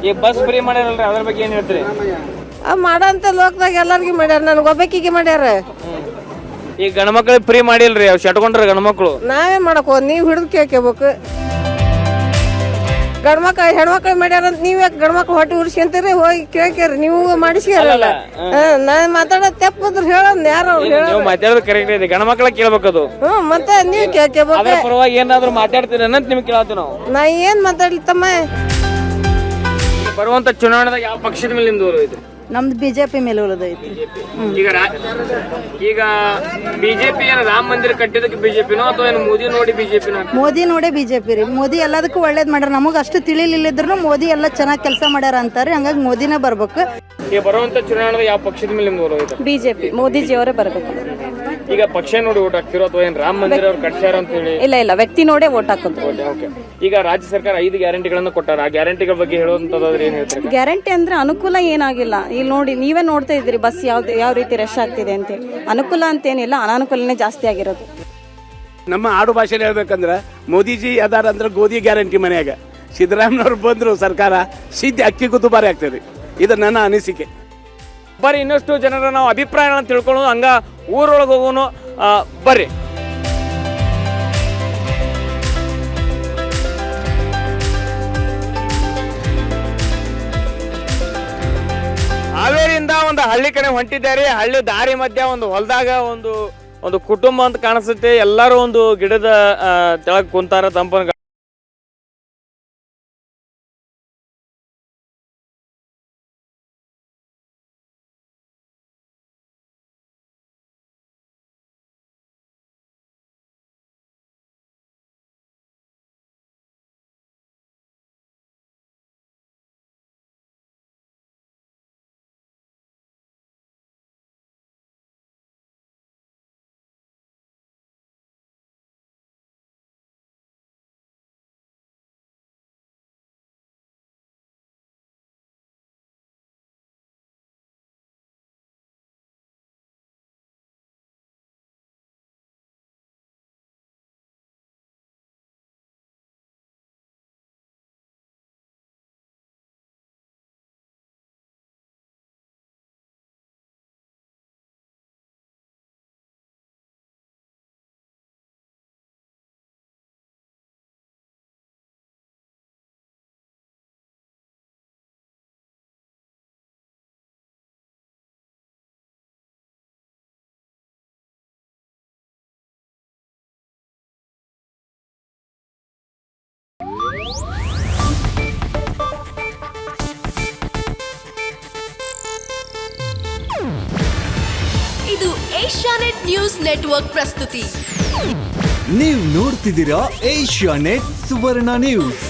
ಈ ಬಸ್ ಫ್ರೀ ಮಾಡ್ಯಾರಲ್ರಿ, ಅದ್ರ ಬಗ್ಗೆ ಏನ್ ಹೇಳ್ತೀರಿ? ಮಾಡಂತ ಲೋಕದಾಗ ಎಲ್ಲರಿಗೂ ಮಾಡ್ಯಾರ, ನನ್ಗೆ ಒಬ್ಬಾಕಿಗೆ ಮಾಡ್ಯಾರ. ಈ ಗಂಡ್ಮಕ್ಳಿಗೆ ಫ್ರೀ ಮಾಡಿಲ್ರಿ, ಅವ್ ಶಟ್ಕೊಂಡ್ರ ಗಂಡ್ಮಕ್ಳು. ನಾವೇನ್ ಮಾಡಕ್ ನೀವ್ ಹಿಡಿದು ಕೇಳ್ಕೋಬೇಕು. ಗಂಡ್ಮಕ್ಳು ಹೆಣ್ಮಕ್ಳು ಮಾಡ್ಯಾರ ಅಂತ ನೀವ್ ಯಾಕೆ ಗಂಡ್ಮಕ್ಳು ಹೊಟ್ಟೆ ಉರ್ಸ್ಕೊಂತೀರಿ? ಹೋಗಿ ಕೇಳ್ಕೇರಿ, ನೀವು ಮಾಡಿಸ್ಕೇರಲ್ಲ. ನಾನ್ ಮಾತಾಡೋದ್ ತಪ್ಪಂದ್ರ ಹೇಳೋದ್ ಯಾರು ನೀವು ಮಾತಾಡೋದು ಕರೆಕ್ಟ್ ಇದೆ, ಗಂಡ್ಮಕ್ಳ ಕೇಳ್ಬೇಕದು. ಮತ್ತೆ ನೀವ್ ಕೇಳ್ಕೋಬೇಕು. ಅದ್ರ ಪರವಾಗಿ ಏನಾದ್ರು ಮಾತಾಡ್ತೀರ ಅಂತ ನಿಮ್ಗೆ ಕೇಳತ್ತೀವಿ ನಾವು. ನಾ ಏನ್ ಮಾತಾಡ್ಲಿ ತಮ್ಮ? ಬರುವಂತ ಚುನಾವಣೆದಾಗ ಯಾವ ಪಕ್ಷದ ಮೇಲೆ ನಿಮ್ದು ಒಲವು ಐತೆ? ನಮ್ದು ಬಿಜೆಪಿ ಮೇಲೆ ಉಳಿದೈತಿ. ಈಗ ಬಿಜೆಪಿ ಏನ ರಾಮ ಮಂದಿರ ಕಟ್ಟಿದಕ್ಕೆ ಬಿಜೆಪಿನೋ ಅಥವಾ ಏನು ಮೋದಿ ನೋಡಿ ಬಿಜೆಪಿನೋ? ಮೋದಿ ನೋಡೇ ಬಿಜೆಪಿ ರೀ. ಮೋದಿ ಎಲ್ಲದಕ್ಕೂ ಒಳ್ಳೇದ್ ಮಾಡ್ಯಾರ. ನಮಗ್ ಅಷ್ಟು ತಿಳಿಲಿಲ್ಲದ್ರು ಮೋದಿ ಎಲ್ಲ ಚೆನ್ನಾಗಿ ಕೆಲಸ ಮಾಡ್ಯಾರ ಅಂತಾರೆ. ಹಂಗಾಗಿ ಮೋದಿನೇ ಬರ್ಬೇಕು. ಈಗ ಬರುವಂತ ಚುನಾವಣೆದಾಗ ಯಾವ ಪಕ್ಷದ ಮೇಲೆ ನಿಮ್ದು ಒಲವು ಐತೆ? ಬಿಜೆಪಿ, ಮೋದಿಜಿ ಅವರೇ ಬರ್ಬೇಕು. ಈಗ ಪಕ್ಷ ನೋಡಿ ಓಟ್ ಹಾಕ್ತಿರೋ ಅಥವಾ ಏನ್ ರಾಮ ಮಂದಿರ ಅವ್ರು ಕಟ್ಸ್ಯಾರ ಅಂತ ಹೇಳಿ? ಇಲ್ಲ, ವ್ಯಕ್ತಿ ನೋಡೇ ಓಟ್ ಹಾಕೋದು. ಈಗ ರಾಜ್ಯ ಸರ್ಕಾರ 5 ಗ್ಯಾರಂಟಿಗಳನ್ನ ಕೊಟ್ಟಾರ. ಆ ಗ್ಯಾರಂಟಿಗಳ ಬಗ್ಗೆ ಹೇಳುವಂತದಾದ್ರೆ ಏನ್ ಹೇಳ್ತಾರೆ? ಗ್ಯಾರಂಟಿ ಅಂದ್ರೆ ಅನುಕೂಲ ಏನಾಗಿಲ್ಲ. ಇಲ್ಲಿ ನೋಡಿ, ನೀವೇ ನೋಡ್ತಾ ಇದ್ದೀರಿ ಬಸ್ ಯಾವ ರೀತಿ ರಶ್ ಆಗ್ತಿದೆ ಅಂತ. ಅನುಕೂಲ ಅಂತೇನಿಲ್ಲ, ಅನಾನುಕೂಲನೇ ಜಾಸ್ತಿ ಆಗಿರೋದು. ನಮ್ಮ ಆಡು ಭಾಷೆಯಲ್ಲಿ ಹೇಳ್ಬೇಕಂದ್ರೆ ಮೋದಿಜಿ ಅದಾರ ಅಂದ್ರೆ ಗೋಧಿ ಗ್ಯಾರಂಟಿ ಮನೆಯಾಗ. ಸಿದ್ದರಾಮಯ್ಯವ್ರು ಬಂದ್ರು ಸರ್ಕಾರ ಸಿದ್ಧ ಅಕ್ಕಿಗೂ ದುಬಾರಿ ಆಗ್ತದೆ. ಇದು ನನ್ನ ಅನಿಸಿಕೆ. ಬರ್ರಿ ಇನ್ನಷ್ಟು ಜನರ ನಾವು ಅಭಿಪ್ರಾಯಗಳನ್ನ ತಿಳ್ಕೊಳ್ಳೋದು. ಹಂಗ ಊರೊಳಗೆ ಹೋಗೋನು. ಬರ್ರಿ. ಹಾವೇರಿಯಿಂದ ಒಂದು ಹಳ್ಳಿ ಕಡೆ ಹೊಂಟಿದ್ದಾರೆ. ಹಳ್ಳಿ ದಾರಿ ಮಧ್ಯ ಒಂದು ಹೊಲದಾಗ ಒಂದು ಕುಟುಂಬ ಅಂತ ಕಾಣಿಸುತ್ತೆ. ಎಲ್ಲರೂ ಒಂದು ಗಿಡದ ತೆಳಗ್ ಕುಂತಾರ, ತಂಪನ. ಇದು ಏಷ್ಯಾನೆಟ್ ನ್ಯೂಸ್ ನೆಟ್ವರ್ಕ್ ಪ್ರಸ್ತುತಿ. ನೀವು ನೋಡ್ತಿದ್ದೀರಾ ಏಷ್ಯಾನೆಟ್ ಸುವರ್ಣ ನ್ಯೂಸ್.